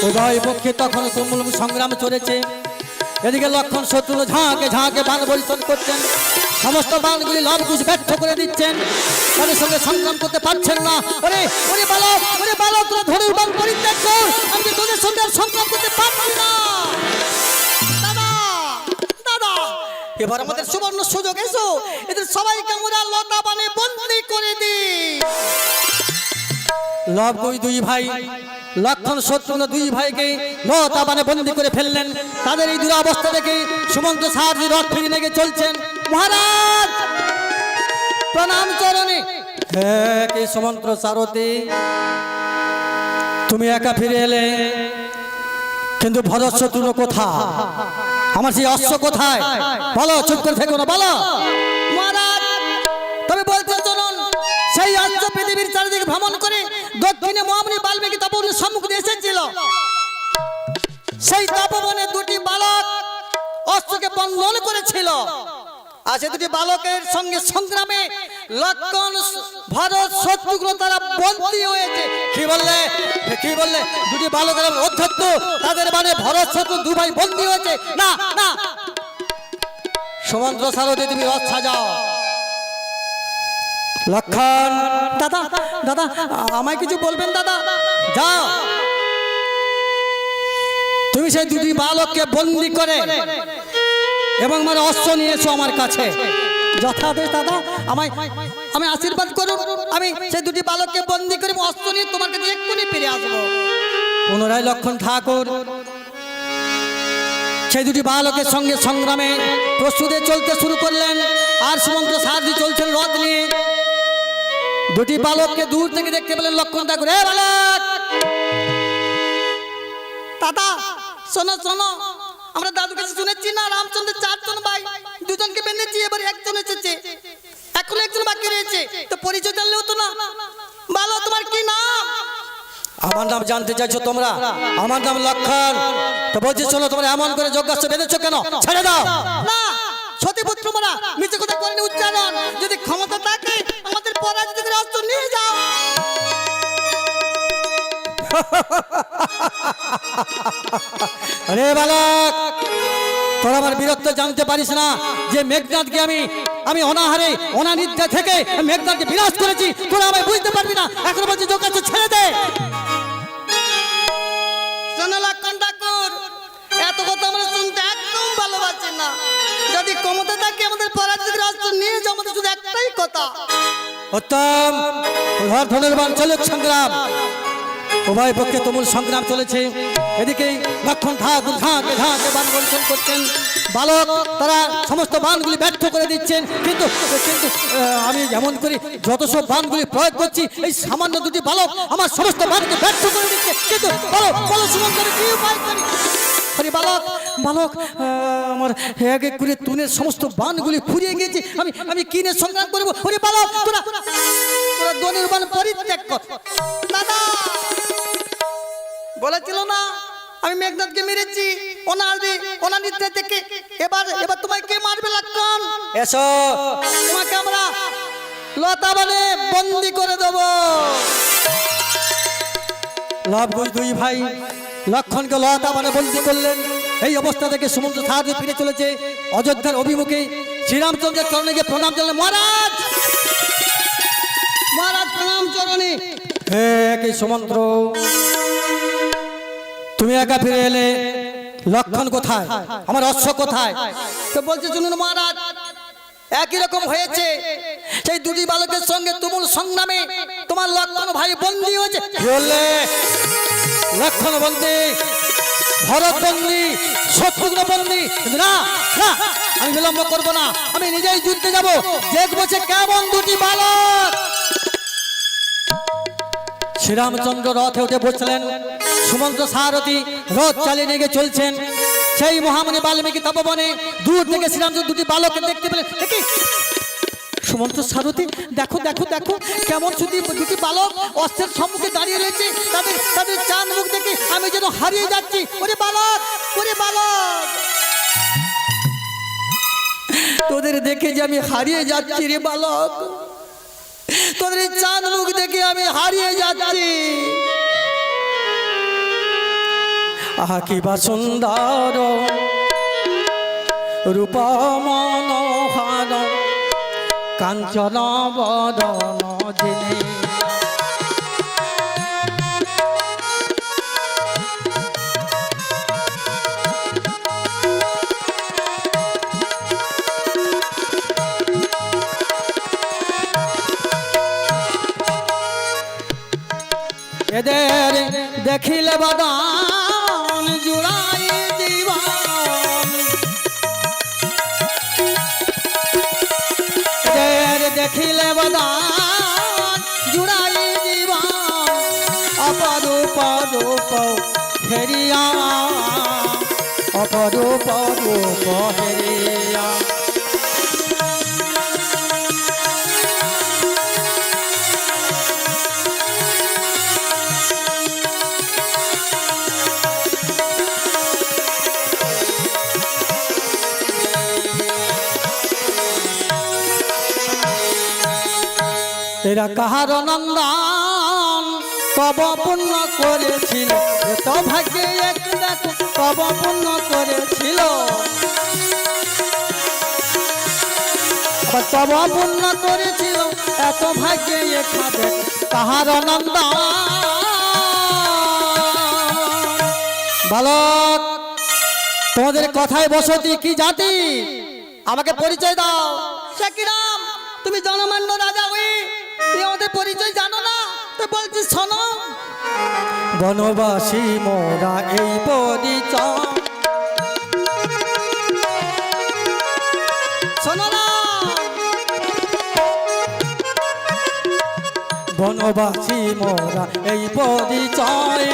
উভয় পক্ষে তখন তুমুল সংগ্রাম চলেছে। এদিকে লক্ষণ শত্রু ঝাঁকে ঝাঁকে বাণ বর্ষণ করছেন, সমস্ত বাণগুলি লবকুশ ব্যর্থ করে দিচ্ছেন, তাদের সঙ্গে সংগ্রাম করতে পারছেন না। ওরে ওরে বালক, ওরে বালক তোরা ধরে বাণ পরিত্যাগ কর, আমি তোদের সঙ্গে আর সংগ্রাম করতে পারছি না। দাদা দাদা এবার আমাদের সুবর্ণ সুযোগ, এসো এদের সবাইকে আমরা লতা বানে বন্দী করে দিই। লবকুশ দুই ভাই লক্ষণ শত্রুঘ্ন দুই ভাইকে লতা বানে বন্দী করে ফেললেন। তাদের এই দুরবস্থা দেখে সুমন্ত সাহায্য রথ ফিরে লেগে চলছেন। মহারাজ প্রণাম চরণে। হ্যাঁ কি সুমন্ত সারথি, তুমি একা ফিরে এলে, কিন্তু ভরত শত্রুঘ্ন কোথায়? আমার সেই অশ্ব কোথায়? বলো, চুপ করে থেকো না, বলো। মহারাজ তবে বলতে চলুন, সেই অস্ত্র পৃথিবীর চারিদিকে ভ্রমণ করে দক্ষিণে মহামুনি বাল্মীকি তপবনের সম্মুখে এসেছিল। সেই তপবনে দুটি বালক অস্ত্রকে বন্ধন করেছিল। আর সেই দুটি বালকের সঙ্গে সংগ্রামে লক্ষণ ভরত শত্রুঘ্ন তারা বন্দী হয়েছে। কি বললে দুটি বালকের অধ্যক্ষ তাদের মানে ভরত শত্রু দু ভাই বন্দী হয়েছে। না না, সুমন্ত্র সারথি তুমি রথ সাজাও। লক্ষণ, দাদা দাদা আমায় কিছু বলবেন দাদা? যাও, তুমি সেই দুটি বালককে বন্দী করে এবং মানে অস্ত্র নিয়েছো আমার কাছে। যথাদেশ দাদা, আমি আশীর্বাদ করুন। আমি সেই দুটি বালককে বন্দী করে অস্ত্র নিয়ে তোমার কাছে এক্ষুনি ফিরে আসবো। পুনরায় লক্ষণ ঠাকুর সেই দুটি বালকের সঙ্গে সংগ্রামে প্রস্তুতে চলতে শুরু করলেন। আর সুমন্ত্র সারথি চলছেন রথ নিয়ে। দুটি বালককে দূর থেকে দেখতে পেলেন লক্ষণ ঠাকুর। এ বালক, দাদা শোনো শোনো, আমরা দাদুর কাছে শুনেছি না রামচন্দ্রের 4 জন ভাই, 2 জনকে বেঁধেছি, এবার 1 জন এসেছে, এখন 1 জন বাকি রয়েছে। তো পরিচয় জানলে হতো না? বলো তোমার কি নাম? আমার নাম জানতে চাইছো তোমরা? আমার নাম লক্ষণ। তো বলছি চলো, তোমরা এমন করে যজ্ঞাস্ত্র বেঁধেছো কেন? ছেড়ে দাও। না সতীপুত্র মারা মিছে কথা করেনি উচ্চারণ। যদি ক্ষমতা থাকে আমাদের পরাজিত করে অস্ত্র নিয়ে যাও। আরে বালক, তোরা আমার বীরত্ব জানতে পারিস না যে মেঘনাথকে আমি অনাহারে অনানিদ্রা থেকে মেঘনাথকে বিনাশ করেছি? তোরা আমায় বুঝতে পারবি না? এখন বলছি যজ্ঞাস্ত্র ছেড়ে দে। শোনো লক্ষণ ঠাকুর, এত কথা আমরা শুনতে একদম ভালোবাসি না। যদি ক্ষমতা থাকে আমাদের পরাজিত অস্ত্র নিয়ে যাও, আমাদের শুধু একটাই কথা। উত্তম, ধনুর্বাণ চলুক সংগ্রাম। উভয় পক্ষে তুমুল সংগ্রাম চলেছে। এদিকে লক্ষণ ঠাকুর ঝাঁকে ঝাঁকে বান বর্ষণ করছেন। বালক তারা সমস্ত বানগুলি ব্যর্থ করে দিচ্ছেন। কিন্তু কিন্তু আমি যেমন করি যত সব বানগুলি প্রয়োগ করছি, এই সামান্য দুটি বালক আমার সমস্ত বানকে ব্যর্থ করে দিচ্ছে। কিন্তু বলো বলো সুমন্ত, কি উপায় করি? আরে বালক বালক, আমার এক এক করে তুনের সমস্ত বানগুলি ফুরিয়ে গিয়েছে। আমি কিনে সংগ্রাম করবো? ওরে বালক, তোরা ধনুর্বাণ পরিত্যাগ কর। দাদা বলেছিল না আমি মেঘনাথকে মেরেছি অনানিদ্রা থেকে। এবার তোমায় কে মারবে লক্ষণ? এসো, তোমাকে আমরা লতা বনে বন্দি করে দেব। লবকুশ 2 ভাই লক্ষণকে লতা বনে বন্দি করলেন। এই অবস্থা থেকে সুমন্ত সারথি ফিরে চলেছে অযোধ্যার অভিমুখে। শ্রীরামচন্দ্রের চরণে গিয়ে প্রণাম জানালেন। মহারাজ মহারাজ প্রণাম চরণে। হে কি সুমন্ত্র, তুমি একা ফিরে এলে, লক্ষণ কোথায়? আমার অশ্ব কোথায়? তো বলছে শুনুন মহারাজ, একই রকম হয়েছে। সেই দুটি বালকের সঙ্গে তুমুল সংগ্রামে তোমার লক্ষণ ভাই বন্দী হয়েছে। বললে লক্ষণ বন্দী, ভরত বন্দী, শত্রুঘ্ন বন্দী। না না, আমি বিলম্ব করবো না, আমি নিজেই যুদ্ধে যাব। দেখবো সে কেমন দুটি বালক। শ্রীরামচন্দ্র রথে উঠে বসলেন। সুমন্ত সারথি রথ চালিয়ে নিয়ে চলছেন সেই মহামুনি বাল্মীকি তপবনে। দূর থেকে শ্রীরামচন্দ্র দুটি বালককে দেখতে পেলেন। দেখি সুমন্ত সারথি, দেখো দেখো দেখো কেমন দুটি বালক অস্ত্রের সম্মুখে দাঁড়িয়ে রয়েছে। তাদের চাঁদ মুখ দেখে আমি যেন হারিয়ে যাচ্ছি। ওরে বালক, ওরে বালক, তোদের দেখে যে আমি হারিয়ে যাচ্ছি রে বালক। তোদের চাঁদ মুখ দেখে আমি হারিয়ে যাচ্ছি। আহা কি বা সুন্দর রূপ মনোহর কাঞ্চন বদন যিনি। এদের দেখিলে বদন জুড়াই জীবন। এদের দেখিলে বদন জুড়াই জীবন। অপরূপ রূপ হেরিয়া, অপরূপ রূপ হেরিয়া। এরা কাহার নন্দন তব পূর্ণ করেছিল, এত ভাগ্যে এক দেখো তব পূর্ণ করেছিল, তব পূর্ণ করেছিল, এত ভাগ্যে এখানে কাহার নন্দন। বালক, তোমাদের কথায় বসতি কি জাতি? আমাকে পরিচয় দাও। সে কি নাম? তুমি জনমান্য রাজা হয়ে তুমি আমাদের পরিচয় জানো না? তো বলছি শোনো। বনবাসী মোরা এই পরিচয়, শোনো না। বনবাসী মোরা এই পরিচয়,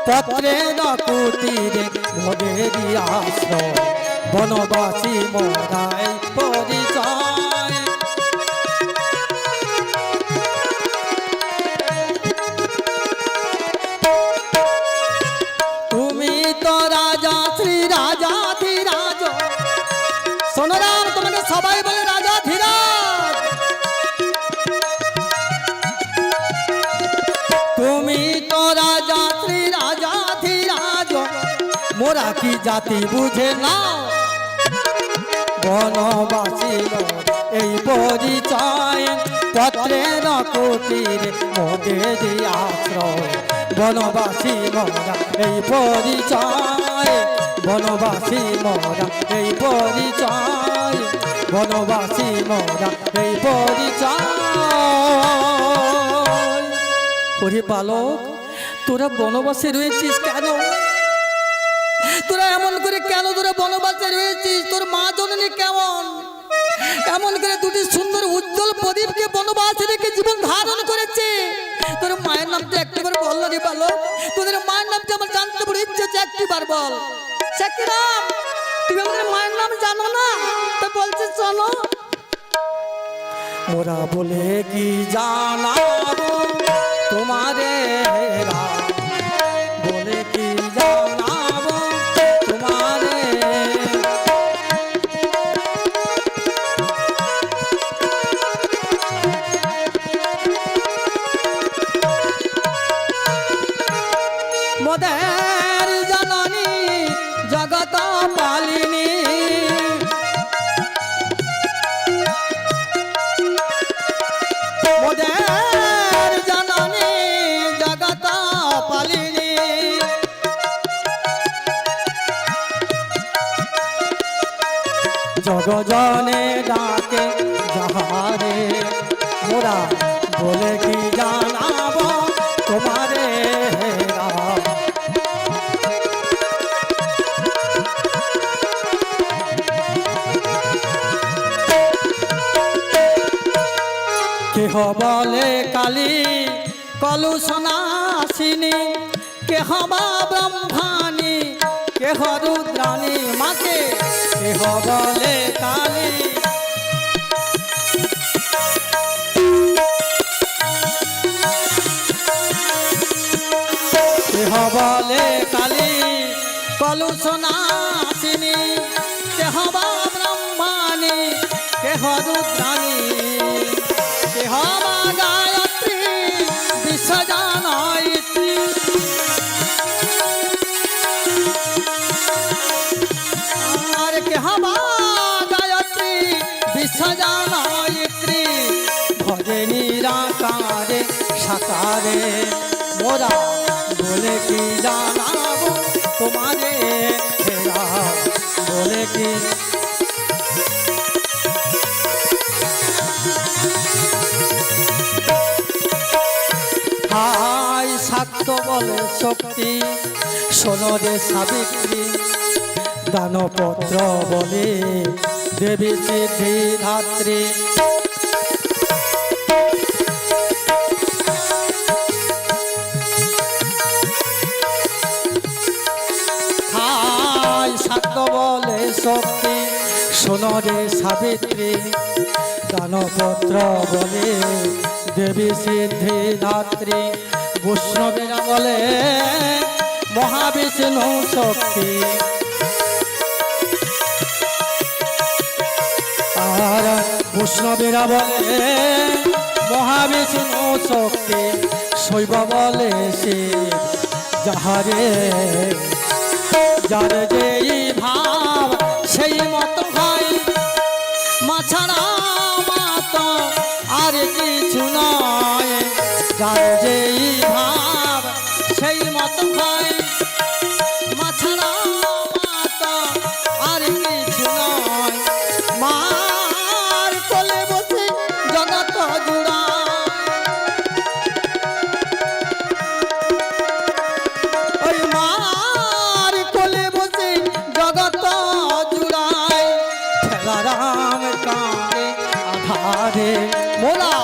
পত্রে না কুটিরে মোদের আশ্রয়। বনবাসী মোরা এই পরিচয়, তুমি তো রাজা শ্রী রাজা ধীরাজ। শোনো রাম, তোমাকে সবাই বলে রাজা ধীরাজ। তুমি তো রাজা শ্রী রাজা ধীরাজ, মোরা কি জাতি বুঝে নাও। বনবাসী এই পরিচয়, পত্রের কুটিরে মোদের আশ্রয়। বনবাসী মোরা এই পরিচয়, বনবাসী মোরা এই পরিচয়, বনবাসী মোরা এই পরিচয়। ওরে বালক, তোরা বনবাসে রয়েছিস কেন? তোরা এমন করে কেন তোরা বনবাসে রয়েছিস? তোর মা জননী কেমন? এমন করে দুটি সুন্দর উজ্জ্বল প্রদীপকে বনবাসে রেখে জীবন ধারণ করেছে। তোর মায়ের নামটা একটিবার বল না রে বালক। তোদের মায়ের নামটা আমার জানতে বড় ইচ্ছে হচ্ছে, একটিবার বল। সে কি নাম? তুমি আমাদের মায়ের নাম জানো না? তা বলছে শোনো। মোরা বলে কি জানাবো তোমারে, বলে কি জানাবো তোমারে। মোদের জননী জগত পালিনী, মোদের জননী জগত পালিনী। জগজনে ডাকে যাহারে, মোরা বলে কি জানাবো তোমারে। কেহ বলে কালী কলুষনাশিনী, কেহ বা ব্রহ্মাণী, কেহ রুদ্রাণী মাকে। কেহ বলে কালী, কেহ বলে কালী কলুষনাশিনী, কেহ বা ব্রহ্মাণী, কেহ রুদ্রাণী, কেহ বা গায়ত্রী বিশ্বজানয়িত্রী। আর কেহ বা গায়ত্রী বিশ্বজানয়িত্রী। ভজে নিরাকারে সাকারে, মোরা বলে কি জানাবো তোমারে। হেরা বলে কি হাই শাক্ত বলে শক্তি, শোনো রে সাবিত্রী। দানপত্র বলে দেবী সিদ্ধি ধাত্রী। হাই শাক্ত বলে শক্তি, শোনো রে সাবিত্রী। দানপত্র বলে দেবী সিদ্ধি ধাত্রী। বৈষ্ণবেরা বলে মহাবিষ্ণু শক্তি। আর বৈষ্ণবেরা বলে মহাবিষ্ণু শক্তি শৈব বলে শিব যাহারে যার যেই ভাব সেই মত হয় মা ছাড়া মাত আর কিছু নয় যার যেই ভাব সেই মত হয় মা ছাড়া মাত আর কিছু নয় মার কোলে বসে জগৎ জুড়া ওই মার কোলে বসে জগৎ জুড়ায় রাম কাঁদে আধারে মোলা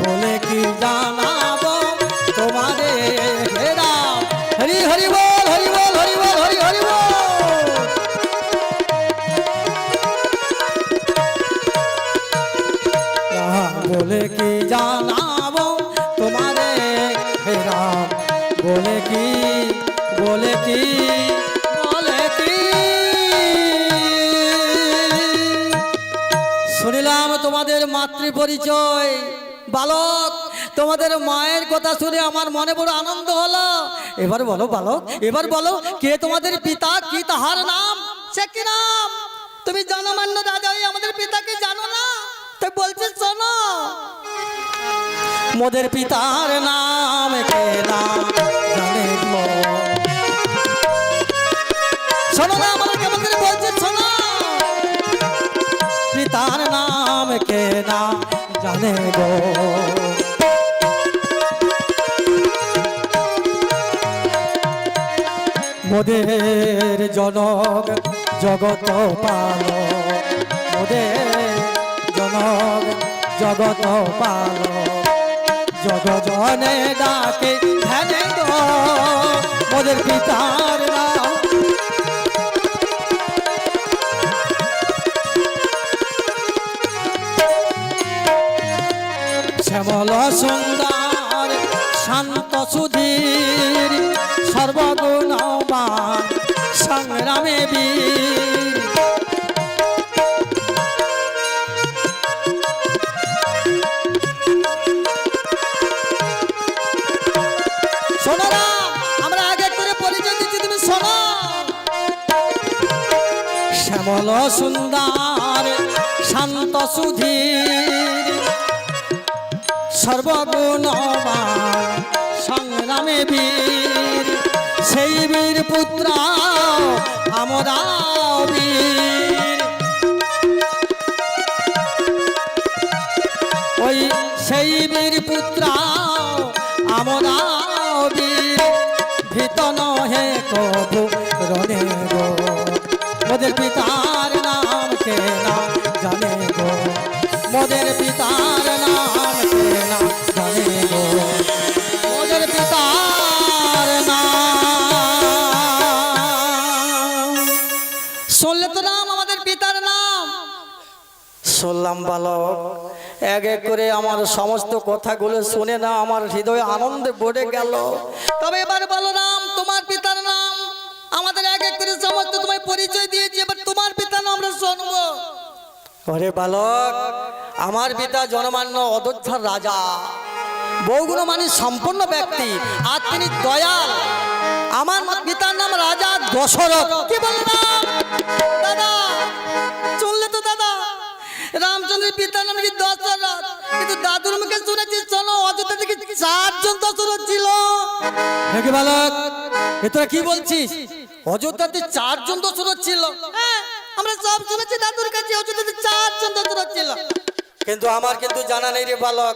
বলে কি জানাবো তোমারে হে রাম হরি হরি বল হরি বল হরি বল হরি হরি বল বলে কি জানাবো তোমারে হে রাম বলে কি বলে কি বলে কি শুনিলাম তোমাদের মাতৃ পরিচয় বালক তোমাদের মায়ের কথা শুনে আমার মনে বড় আনন্দ হলো এবার বলো বালক এবার বলো কে তোমাদের পিতা কি তাহার নাম সে কি নাম তুমি জনমান্য রাজা হয়ে আমাদের পিতাকে জানো না তাই বলছে শোনো মোদের পিতার নাম কে না জানে গো শোনো না আমাদের কেমন করে বলছে শোনো পিতার নাম কে না জানে গো মোদের জনক জগত পাল মোদের জনক জগত পাল জগজনে ডাকে ধ্যানে গো মোদের পিতার নাম শ্যামল সুন্দর শান্ত সুধীর সর্বগুণবান সংগ্রামে বীর শোনো না আমরা আগে করে পরিচয় দিচ্ছি তুমি শোনো শ্যামল সুন্দর শান্ত সুধীর সর্বগুণবান সংগ্রামে বীর সেই বীর পুত্র আমরা বীর ওই সেই বীর পুত্র আমরা বীর ভীত নহে কবু রণে গো মোদের পিতার নাম কে না জানে গো মোদের পিতার নাম কে না জানে গো মোদের পিতার নাম শুনলে তো নাম আমাদের পিতার নাম শুনলাম বালক এক এক করে আমার সমস্ত কথাগুলো শুনে না আমার হৃদয়ে আনন্দে ভরে গেল তবে এবার বলো রাম তোমার পিতার নাম আমাদের এক এক করে সমস্ত তোমায় পরিচয় দিয়েছি এবার তোমার পিতার নাম আমরা শুনবো ওরে বালক আমার পিতা জনমান্য অযোধ্যার রাজা বহুগুণমানী সম্পন্ন ব্যক্তি আর তিনি দয়াল আমার পিতার নাম রাজা দশরথ কি বললাম দাদা চললে তো দাদা রামচন্দ্রের পিতার নাম কি দশরথ কিন্তু দাদুর মুখে শুনেছি চলো অযোধ্যা থেকে 4 জন দশরথ ছিল নাকি বালক এ তোরা কি বলছিস অযোধ্যাতে 4 জন দশরথ ছিল হ্যাঁ আমরা সব শুনেছি দাদুর কাছে অযোধ্যাতে 4 জন দশরথ ছিল কিন্তু আমার কিন্তু জানা নেই রে বালক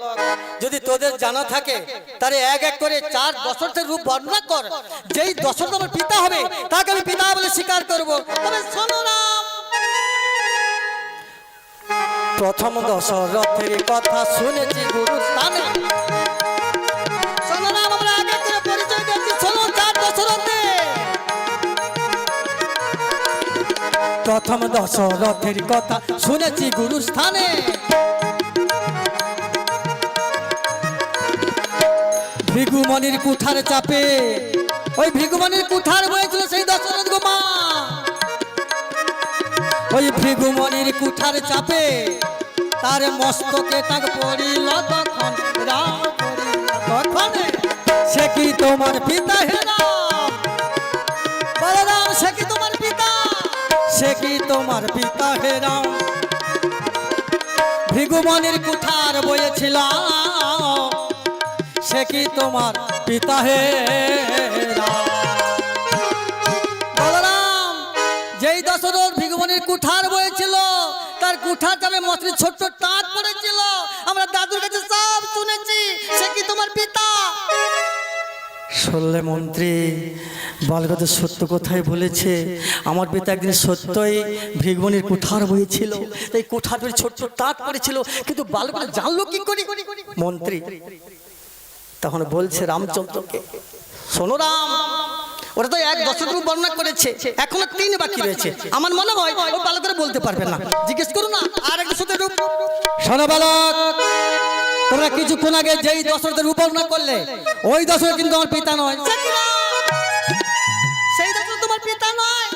যদি তোদের জানা থাকে তারে এক এক করে 4 দশরথের রূপ বর্ণনা কর যেই দশরথ আমার পিতা হবে তাকে আমি পিতা বলে স্বীকার করব তবে শোনো না প্রথম দশরথের কথা শুনেছি গুরু স্থানে শোনো না আমরা আগে করে পরিচয় দিয়েছি শোনো 4 দশরথে প্রথম দশরথের কথা শুনেছি গুরু স্থানে ভৃগুমণির কুঠার চাপে ওই ভৃগুমণির কুঠার হয়েছিল সেই দশরথ গো মা ওই ভৃগুমণির কুঠার চাপে তার মস্তকে তাক পড়িল তখন রাম তখনে সে কি তোমার পিতা হে রাম বলরাম সে কি তোমার পিতা সে কি তোমার পিতা হে রাম ভৃগুমনির কুঠার বয়েছিল সে কি তোমার পিতা হে রাম বলরাম যেই দশরথ ভৃগুমনির কুঠার বয়েছিল তার কুঠার যাবে মস্তির ছোট্ট টাট পড়েছিল আমরা দাদুর কাছে সব শুনেছি সে কি তোমার পিতা শুনলে মন্ত্রী বালক সত্য কথাই বলেছে আমার পিতা একদিন সত্যই ভৃগুমনির কুঠার বইছিল এই কুঠার ছোট্ট টাট পড়েছিল কিন্তু বালক জানলো কি করে মন্ত্রী তখন বলছে রামচন্দ্রকে শোনো রাম ওরা তো এক দশরূপ বর্ণনা করেছে এখনো 3 বাকি রয়েছে আমার মনে হয় ও ভালো করে বলতে পারবে না জিজ্ঞেস করো না আর এক দশরথের রূপ শোনো বালক তোমরা কিছুক্ষণ আগে যেই দশরথের রূপ বর্ণনা করলে ওই দশরথ কিন্তু আমার পিতা নয় সেই দশরথ তোমার পিতা নয়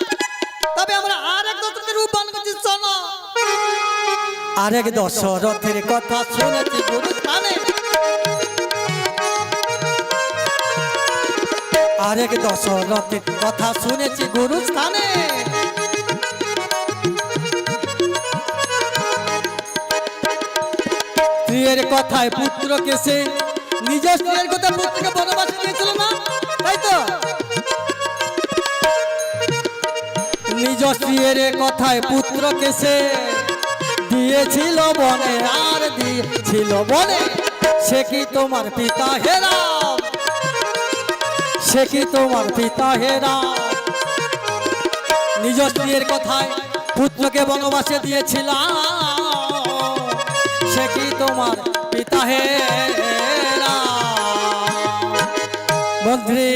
তবে আমরা আর এক দশরথের রূপ বর্ণনা করছি শোনো আর এক দশরথের কথা শুনেছি গুরু স্থানে আরেক দশরথের কথা শুনেছি গুরু স্থানে স্ত্রীর কথায় পুত্রকে সে নিজের স্ত্রীর কথা পুত্রকে বনবাসে দিয়েছিল না তাই তো নিজ স্ত্রীর কথায় পুত্রকে সে দিয়েছিল বনে আর দিয়েছিল বনে সে কি তোমার পিতা হে রাম সে কি তোমার পিতা হে রাম নিজ স্ত্রীর কথায় পুত্রকে বনবাসে দিয়েছিল সে কি তোমার পিতা হে রাম মন্ত্রী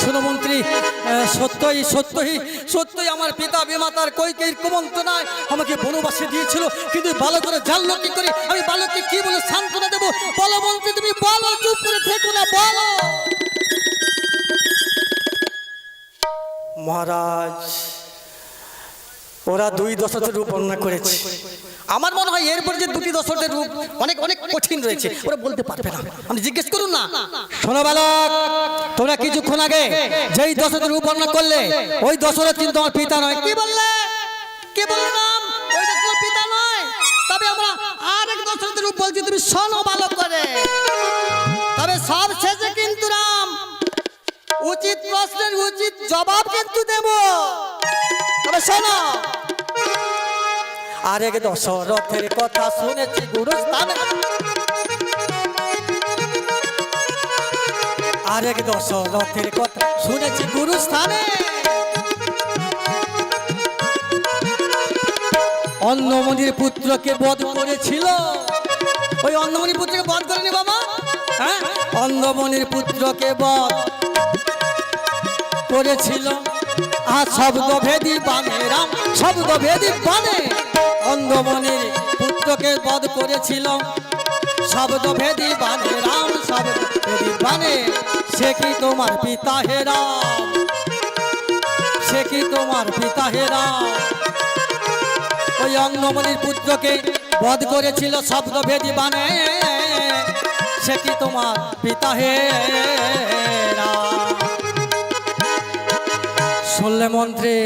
শুনো মন্ত্রী সত্যই সত্যই সত্যই আমার পিতা বিমাতার কৈকেয়ীর কুমন্ত্রণায় আমাকে বনবাসে দিয়েছিল কিন্তু ভালো করে জানলো কি করে আমি বালককে কি বলে সান্ত্বনা দেবো বলো মন্ত্রী তুমি বলো চুপ করে থেকো না বলো মহারাজ ওরা 2 দশরথের রূপ বর্ণনা করেছে আমার মনে হয় এরপর যে 2টি দশরথের রূপ অনেক অনেক কঠিন রয়েছে ওরা বলতে পারবে না আমি জিজ্ঞেস করুন না শোনো বালক তোমরা কিছুক্ষণ আগে যেই দশরথের রূপ বর্ণনা করলে ওই দশরথ কিন্তু আমার পিতা নয় কি বললে কে বললাম ওই দশরথ পিতা নয় তবে আমরা আর এক দশরথের রূপ বলছি তুমি শোনো বালক করে তবে সব শেষে কিন্তু রাম উচিত প্রশ্নের উচিত জবাব কিন্তু দেব তবে শোনো আরেক দশরথের কথা শুনেছি গুরুস্থানে আরেক দশরথের কথা শুনেছি গুরুস্থানে অন্নমণির পুত্রকে বধ করেছিল ওই অন্নমণির পুত্রকে বধ করেনি বাবা হ্যাঁ অন্নমণির পুত্রকে বধ করেছিল আর শব্দভেদী বানে রাম শব্দভেদী বানে অন্ধমণির পুত্রকে বধ করেছিল শব্দভেদী বানে রাম শব্দভেদী বানে সে কি তোমার পিতা হে রাম সে কি তোমার পিতা হে রাম ওই অন্ধমণির পুত্রকে বধ করেছিল শব্দভেদী বানে সে কি তোমার পিতা হে রাম শুনলে মন্ত্রী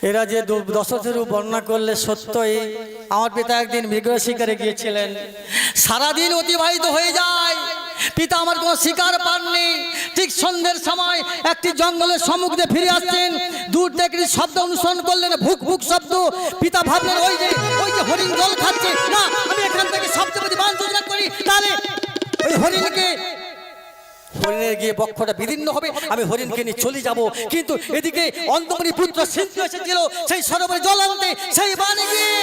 এরা যে দশরথের রূপ বর্ণনা করলে সত্যই আমার পিতা একদিন মৃগ শিকারে গিয়েছিলেন সারাদিন অতিবাহিত হয়ে যায় পিতা আমার কোনো শিকার পাননি ঠিক সন্ধ্যের সময় একটি জঙ্গলের সম্মুখে ফিরে আসছেন দূর থেকে শব্দ অনুসরণ করলেন ভুক ভুক শব্দ পিতা ভাবলেন ওই যে হরিণ জল খাচ্ছে না আমি এখান থেকে শব্দপতি বান যোজনা করি তাহলে ওই হরিণকে হরিণের গিয়ে বক্ষটা বিদীর্ণ হবে আমি হরিণকে নিয়ে চলে যাব কিন্তু এদিকে অন্ধমণি পুত্র সিন্ধু এসেছিল সেই সরোবরে জল আনতে সেই বানে গিয়ে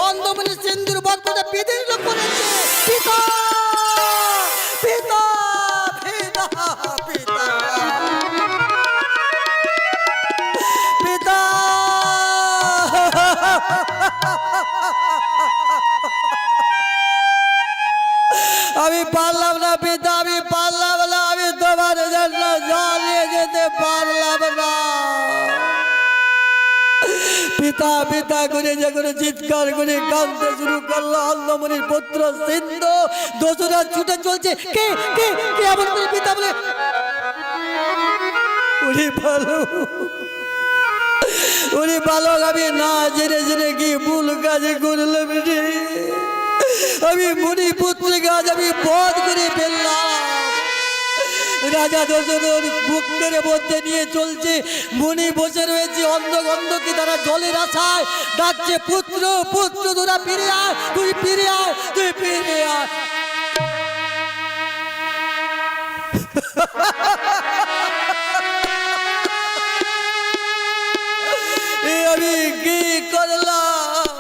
অন্ধমণি সিন্ধুর বক্ষটা বিদীর্ণ করেছে পিতা পিতা পিতা পিতা পিতা আমি পারলাম না পিতা আমি পারলাম না আমি তোমার জন্য জল নিয়ে যেতে পারলাম না পিতা পিতা পিতা করে যখন চিৎকার করে কাঁদতে শুরু করলো অন্ধমনির পুত্র সিন্ধু দশরথ ছুটে চলছে কে কে কে এমন করে পিতা বলে উনি ভালো ওরে বালক আমি না জেনে জেনে কি ভুল কাজ করলাম রে আমি মুনি পুত্রকে আজ আমি বধ করে ফেললাম রাজা দশরথ বুকের মধ্যে নিয়ে চলছে মুনি বসে রয়েছে অন্ধ গন্ধকে তারা জলের আশায় ডাকছে পুত্র পুত্র তোরা ফিরে আয় তুই ফিরে আয় তুই ফিরে আয় আমি কি করলাম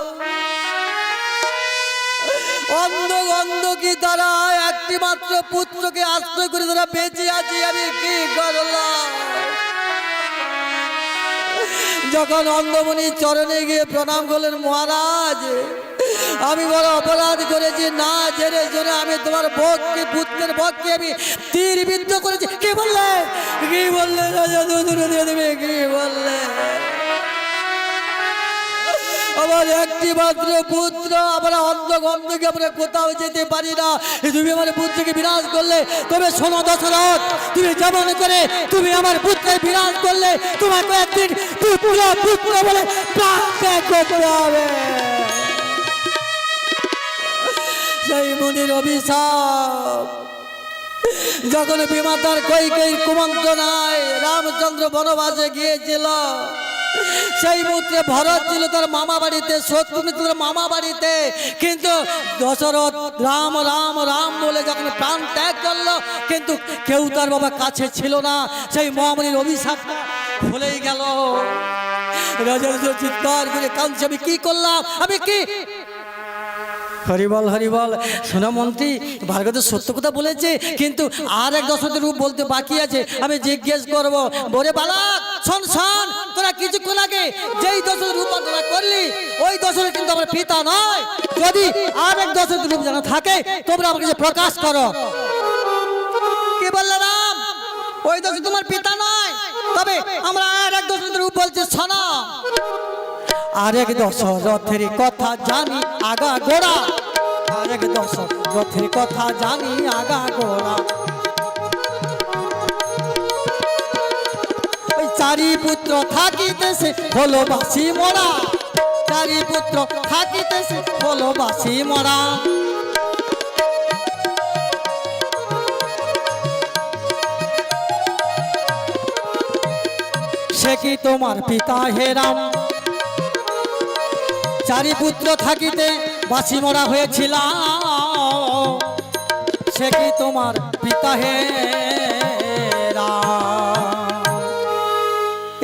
অন্ধ গন্ধ কি তারা একটি মাত্র পুত্রকে আশ্রয় করে তারা বেঁচে আছে আমি কি করলাম যখন অন্ধমণি চরণে গিয়ে প্রণাম করলেন মহারাজ আমি বড় অপরাধ করেছি না জেনে জেনে আমি তোমার ভোগকে পুত্রের ভোগকে আমি তীর বিদ্ধ করেছি কি বললে রাজা দশরথ দেবে কি বললে আমার একটি মাত্র পুত্র আমরা অন্ধগন্ধকে আমরা কোথাও যেতে পারি না তুমি আমার পুত্রকে বিনাশ করলে তবে শোনো দশরথ তুমি যেমন করে তুমি আমার পুত্রের বিনাশ করলে তোমাকে একদিন পুত্র পুত্র বলে প্রাণ ত্যাগ করতে হবে সেই মুনির অভিশাপ যখন বিমাতার কৈকেয়ীর কুমন্ত্রণায় রামচন্দ্র বনবাসে গিয়েছিল সেই মুহূর্তে ভরত ছিল তার মামা বাড়িতে শত্রুঘ্ন ছিল তার মামা বাড়িতে কিন্তু দশরথ রাম রাম রাম বলে যখন প্রাণ ত্যাগ করলো কিন্তু কেউ তার বাবা কাছে ছিল না সেই মহামণির অভিশাপ ভুলেই গেল রাজা চিৎকার করে কাঁদছে আমি কি করলাম আমি কি হরিবল হরিবল সোনা মন্ত্রী ভার্গব সত্য কথা বলেছে কিন্তু আর এক দশরথের রূপ বলতে বাকি আছে আমি জিজ্ঞেস করবো বলে বালক শোন শোন তোরা কিছুক্ষণ আগে যেই দশরথের রূপ তোরা করলি ওই দশরথ কিন্তু আমার পিতা নয় যদি আর এক দশরথের রূপ যেন থাকে তোমরা আমাকে যে প্রকাশ করো কি বললে রাম ওই দশরথ তোমার পিতা নয় তবে আমরা আর এক দশরথের রূপ বলছি শোনো আরেক দশরথের কথা জানি আগা গোড়া আরেক দশরথের কথা জানি আগা গোড়া ওই চারি পুত্র থাকিতেছে হলো বাসি মরা চারি পুত্র থাকিতেছে হলো বাসি মরা সে কি তোমার পিতা হে রাম চারি পুত্র থাকিতে বাসি মরা হয়েছিল সে কি তোমার পিতা হে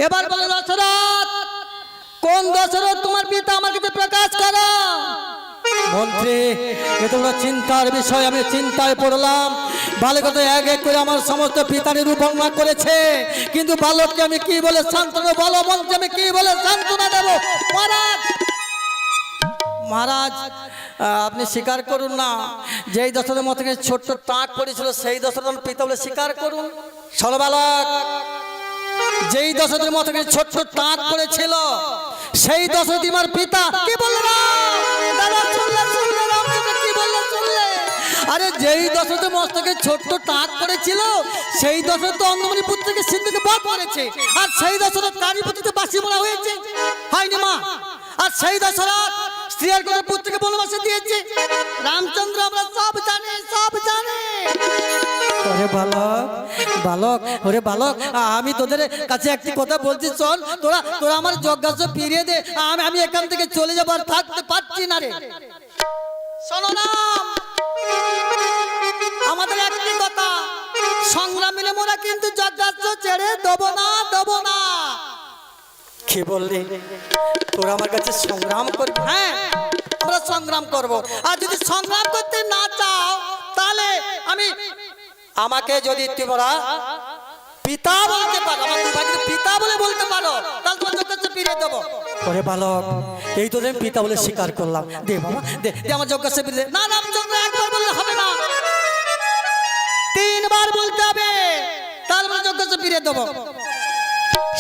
এবার বলো দশরথ কোন দশরথ তোমার পিতা আমার কাছে প্রকাশ করো মন্ত্রী এ তোমরা চিন্তার বিষয় আমি চিন্তায় পড়লাম বালক তো এক এক করে আমার সমস্ত পিতার রূপঙ্গা করেছে কিন্তু বালককে আমি কি বলে সান্ত্বনা বলো মন্ত্রী আমি কি বলে সান্ত্বনা দেবো মহারাজ মহারাজ আপনি স্বীকার করুন না যেই দশরথের মতো ছোট্ট টাক পড়েছিল সেই দশরথ পিতা বলে স্বীকার করুন শোনো বালক যেই দশরথের মতো ছোট্ট টাক পড়েছিল সেই দশরথ আমার পিতা কি বললো আরে যেই দশরথের মস্তকে ছোট্ট টাক পড়েছিল সেই দশরথ তো অন্ধমণি পুত্রকে সিন্ধুকে বধ করেছে আর সেই দশরথ তারই পুত্রকে বাসি মরা হয়েছে হয়নি মা আর সেই দশরথ স্ত্রীর করে পুত্রকে বনবাসে দিয়েছে রামচন্দ্র আমরা সব জানি ওরে বালক বালক ওরে বালক আমি তোদের কাছে একটি কথা বলছি শোন তোরা তোরা আমার যজ্ঞাস্য ফিরিয়ে দে আমি এখান থেকে চলে যাবো আর থাকতে পারছি না রে শোনো না আমাদের একটি কথা সংগ্রাম মিলে মোরা কিন্তু যজ্ঞাস্য ছেড়ে দেবো না কি বললি তোরা আমার কাছে সংগ্রাম করবি হ্যাঁ আমরা সংগ্রাম করব আর যদি সংগ্রাম করতে না চাও তাহলে আমাকে যদি তোমরা পিতা বলতে পারো আমার দুভাইকে পিতা বলে বলতে পারো তাহলে তোমার যজ্ঞাস্য ফিরিয়ে দেবো ওরে বালক এই তো আমি পিতা বলে স্বীকার করলাম দে বাবা দে আমার যজ্ঞাস্য ফিরিয়ে দে না রামচন্দ্র একবার বললে হবে না তিনবার বলতে হবে তাহলে আমার যজ্ঞাস্য ফিরিয়ে দেবো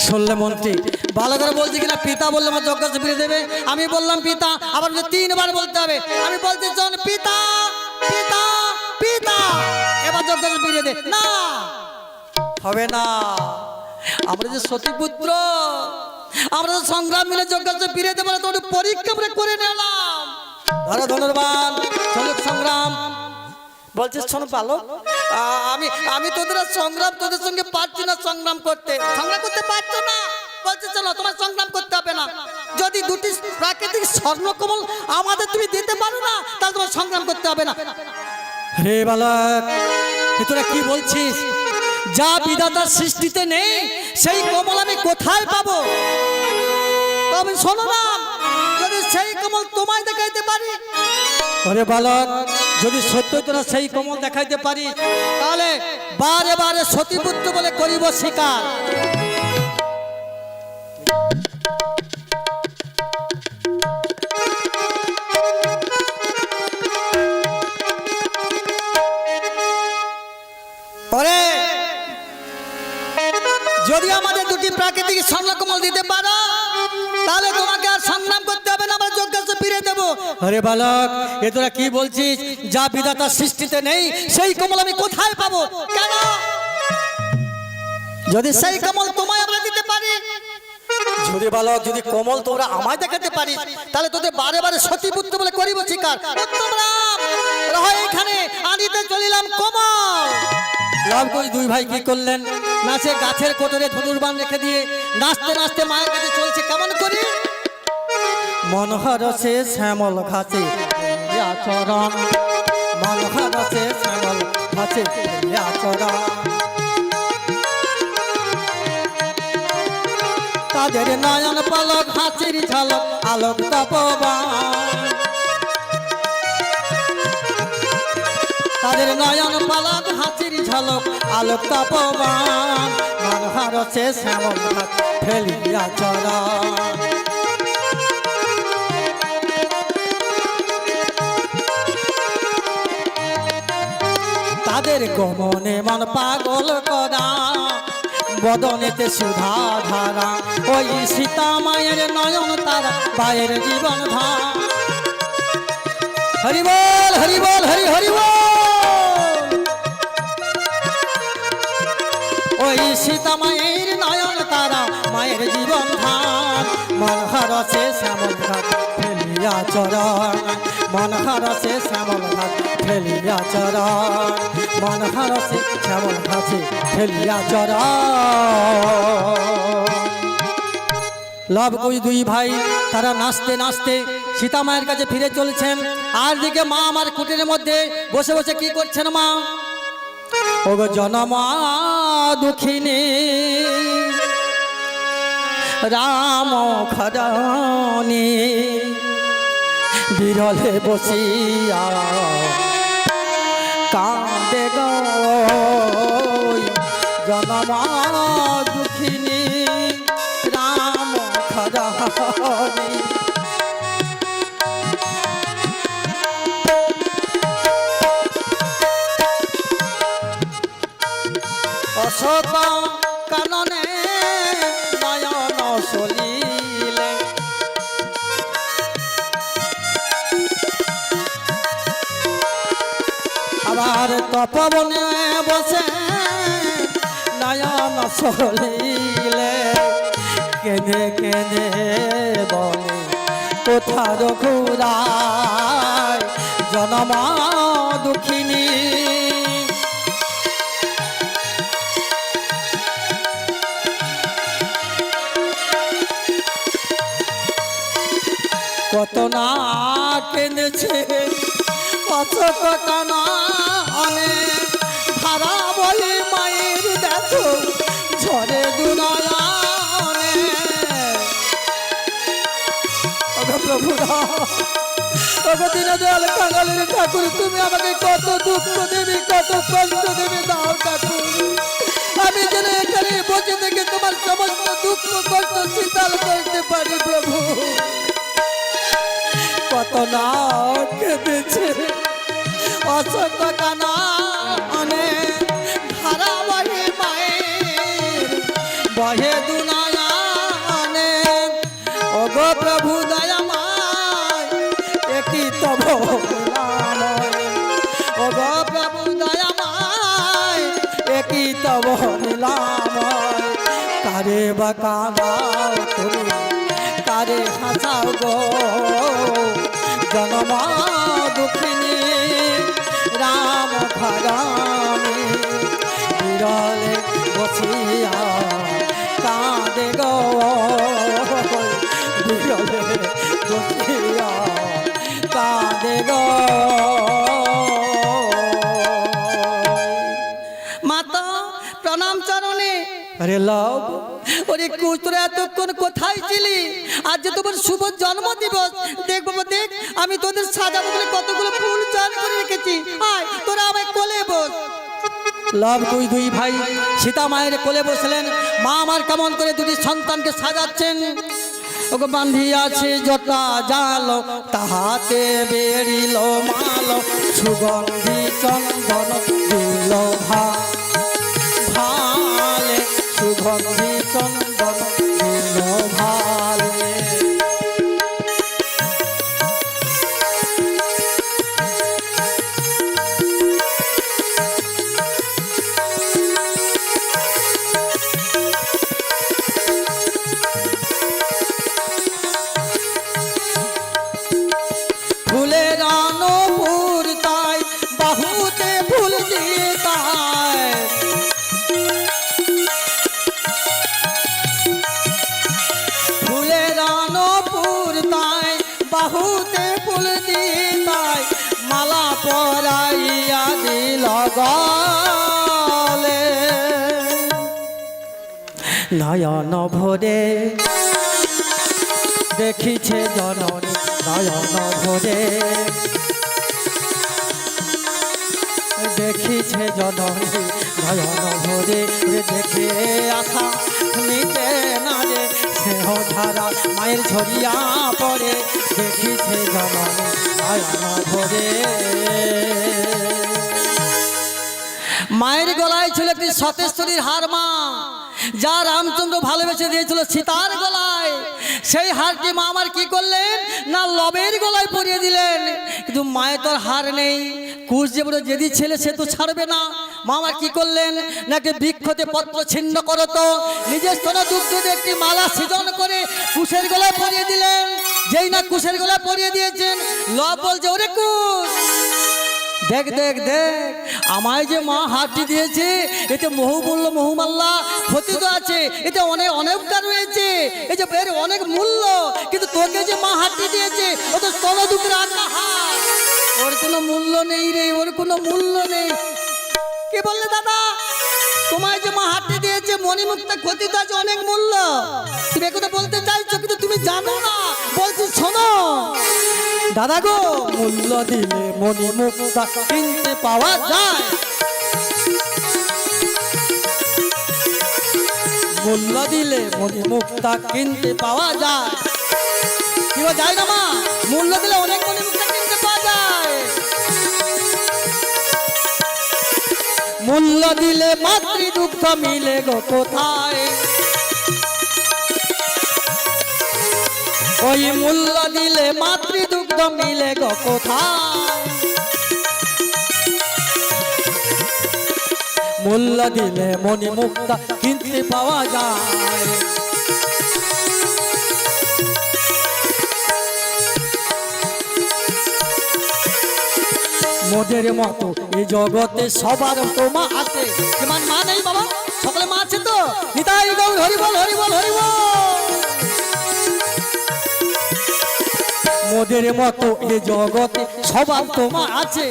শুনলে মন্ত্রী ভালো করে বলছি কিনা, পিতা বললে আমার যজ্ঞ ফিরে দেবে। আমি বললাম পিতা, আবার বলছে 3 বার বলতে হবে। আমি বলতে চান পিতা পিতা পিতা, এবার যজ্ঞ ফিরে দে। না হবে না, আমরা যে সতীপুত্র, আমরা যে সংগ্রাম মিলে যজ্ঞ ফিরে দেবো না, তোর পরীক্ষা আমরা করে নিলাম। ধরো ধন্যবাদ, চলুক সংগ্রাম। বলছিস শোনো ভালো, আমি তোদের আর সংগ্রাম, তোদের সঙ্গে পারছি না সংগ্রাম করতে পারছো না। বলছে চলো তোমার সংগ্রাম করতে হবে না, যদি 2টি প্রাকৃতিক স্বর্ণকমল আমাদের তুমি দিতে পারো না, তাহলে তোমার সংগ্রাম করতে হবে না। রে বালক, তোরা কি বলছিস? যা বিধাতার সৃষ্টিতে নেই সেই কমল আমি কোথায় পাবো? তবে শোনো না, যদি সেই কমল তোমায় দেখাইতে পারি, ওরে বালক, যদি সত্য তোরা সেই কমল দেখাইতে পারি, তাহলে বারে বারে সতীপুত্র বলে করিব স্বীকার। ওরে, যদি আমাদের 2টি প্রাকৃতিক স্বর্ণকমল দিতে পারো, তাহলে তোমাকে আর সংগ্রাম করতে হবে না, আমরা যজ্ঞ ফিরে দেবো। আরে বালক, এ তোরা কি বলছিস? যা বিধাতার সৃষ্টিতে নেই সেই কমল আমি কোথায় পাবো? কেন? যদি সেই কমল তোমায় আমরা দিতে পারি, যদি বালক, যদি কমল তোমরা আমায় দেখাতে পারিস, তাহলে তোদের বারে বারে সতীপুত্র বলে করিব স্বীকার। এখানে আনিতে চলিলাম কমল। লাভ করি 2 ভাই কি করলেন? নাচে গাছের কোটরে ধনুর্বাণ রেখে দিয়ে নাচতে নাচতে মায়ের কাছে চলছে। কেমন করি? মনোহরসে শ্যামল ঘাসে আচরণ, মনোহরসে শ্যামল ঘাসে আচরণ, তাদের নয়ন পলক হাসির ঝলক আলোক তপবান, তাদের নয়ন পলক হাসির ঝলক আলোক তপবান, মনোহরসে শ্যামল ঘাস ফেলিয়া চরণ। তাদের গমনে মন পাগল করা, বদনেতে সুধা ধারা, ওই সীতা মায়ের নয়ন তারা বায়ের জীবন ধারা। হরি বল হরি বল হরি হরি বল। ওই সীতা মায়ের নয়ন তারা মায়ের জীবন ধান, মনোহরসে শ্যামল ঘাট ফেলিয়া চরণ, মনোহরসে শ্যামল ঘাট ফেলিয়া চরণ, মনোহরসে শ্যামল ঘাটে ফেলিয়া চরণ। লাভ করি 2 ভাই, তারা নাচতে নাচতে সীতা মায়ের কাছে ফিরে চলছেন। আর দিকে মা আমার কুটিরের মধ্যে বসে বসে কি করছেন? মা, ও গো জনমা দুঃখিনী রাম খরানি, বিরলে বসিয়া কাঁদে গো জনমা দুঃখিনী রাম খরানি। অশোক কাননে নয়ন সলিলে, আবার তপবনে বসে নয়ন সলিলে, কেঁদে কেঁদে বলে কোথার ঘুরায় জনমা দুঃখিনী। কত না কেঁদেছে অশোক কাননে, ধারা বলে মায়ের দেখো ঝরে দুনয়নে। প্রভুরা, দীনদয়াল কাঙালের ঠাকুর, তুমি আমাকে কত দুঃখ দেবে, কত কষ্ট দেবে দাও ঠাকুর। আমি যেন এখানে বসে থেকে তোমার সমস্ত দুঃখ কষ্ট শীতল করতে পারি প্রভু। কত না কেঁদেছে অশোক কাননে, ধারা বহে মায়ের বহে দুনা তব লীলাময় ও গো প্রভু দয়াময় একই তব লীলাময় কারে বা কাঁদাও তুমি কারে হাসাও গো জনম দুঃখিনী রাম ঘরামি বিরলে বসিয়া কাঁদে গো বিরলে বসিয়া কাঁদে গো মাতা প্রণাম চরণে। আরে লাভ ওরে কুশ তোরা এতক্ষণ কোথায় ছিলি? আজ যে তোমার শুভ জন্মদিবস, দেখ বাবা দেখ, আমি তোদের সাজাবো বলে কতগুলো ফুল চান করে রেখেছি। আয় তোরা আমায় কোলে বস। লাভ দুই ভাই সীতা মায়ের কোলে বসলেন। মা আমার কেমন করে দুটি সন্তানকে সাজাচ্ছেন। ওকে বান্ধিয়াছে জটা জাল তাহাতে বেরিল মাল সুগন্ধি চন্দন দিল ভালে সুগন্ধি চন্দন দিল ভালে ফুলের আনপুর তাই বাহুতে ফুল দিয়ে তাই ফুলের আনপুর তাই বাহুতে ফুল দিয়ে তাই মালা পরাইয়া দিল গলে নয়ন ভরে দেখিছে জননী নয়ন ভরে দেখিছে জননী নয়ন ভরে দেখে আশা মিটে না রে স্নেহ ধারা মায়ের ঝরিয়া পড়ে দেখিছে জননী নয়ন ভরে মায়ের গলায় ছিল একটি সতেশ্বরীর হার মা যা রামচন্দ্র ভালোবেসে দিয়েছিল সীতার গলায়। সেই হারটি মা আমার কি করলেন না লবের গলায় পরিয়ে দিলেন। কিন্তু মায়ের তোর হার নেই। কুশ যে বড় যেদি ছেলে সে তো ছাড়বে না। মা আমার কি করলেন না একটি বৃক্ষতে পত্র ছিন্ন করতো নিজের স্তন দুগ্ধ একটি মালা সৃজন করে কুশের গলায় পরিয়ে দিলেন। যেই না কুশের গলায় পরিয়ে দিয়েছেন লব বলছে ওরে কুশ দেখ দেখ দেখ আমায় যে মা হাতটি দিয়েছে এতে বহুমূল্য বহুমাল্লা ক্ষতি তো আছে, এতে অনেক অনেকটা রয়েছে, এই যে এর অনেক মূল্য। কিন্তু তোকে যে মা হাতটি দিয়েছে ও তো স্তন দুঃখের আটটা হাত, ওর কোনো মূল্য নেই রে, ওর কোনো মূল্য নেই। কে বললে দাদা তোমায় যে মা হাতটি দিয়েছে মণিমুক্তা ক্ষতি তো আছে অনেক মূল্য? তুমি একথা বলতে চাইছো কিন্তু তুমি জানো না। বলছি শোনো দাদা গো, মূল্য দিলে মণিমুক্তা কিনতে পাওয়া যায়। মূল্য দিলে মণিমুক্তা কিনতে পাওয়া যায়। কি যায় না মা? মূল্য দিলে অনেক মণিমুক্তা কিনতে পাওয়া যায়। মূল্য দিলে মাতৃদুগ্ধ মিলে গো কোথায়? ওই মূল্য দিলে মাতৃদুগ্ধ মিলে গো কোথায়? মূল্য দিলে মণিমুক্তা কিনতে পাওয়া যায়। মোদের মতো এই জগতে সবার তো মা আছে। কেমন মা নেই বাবা? সকলে মা আছে তো? নিতাই গৌর হরি বল হরি বল হরি বল। মোদের মতো এই জগতে সবার তো মা আছে।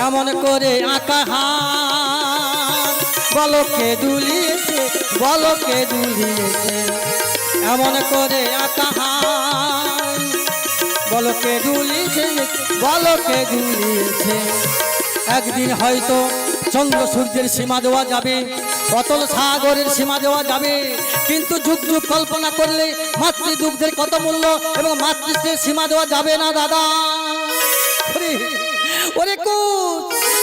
এমন করে আঁকা হাত বলকে দুলিয়েছে, বলকে দুলিয়েছে। এমন করে আঁকা হাত বলকে দুলিয়েছে, বলকে দুলিয়েছে। একদিন হয়তো চন্দ্র সূর্যের সীমা দেওয়া যাবে, অতল সাগরের সীমা দেওয়া যাবে, কিন্তু যুগ যুগ কল্পনা করলে মাতৃদুগ্ধের কত মূল্য এবং মাতৃত্বের সীমা দেওয়া যাবে না দাদা। ওরে কুশ,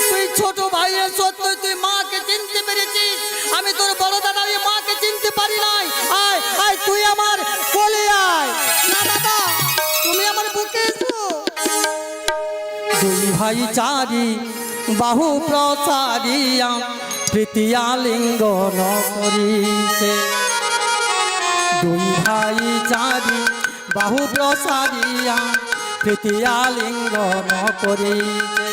তুই ছোট ভাইয়ের সত্যই তুই মাকে চিনতে পেরেছিস। আমি তোর বড় দাদা ওই মাকে চিনতে পারি নাই। আয় আয় তুই আমার কোলে আয়। না দাদা তুমি আমার বুকে এসো। দুই ভাই চারি বাহু প্রসারিয়া তৃতীয়া লিঙ্গন করিছে দুই ভাই চারি বাহু প্রসারিয়া তৃতীয়া লিঙ্গন করিছে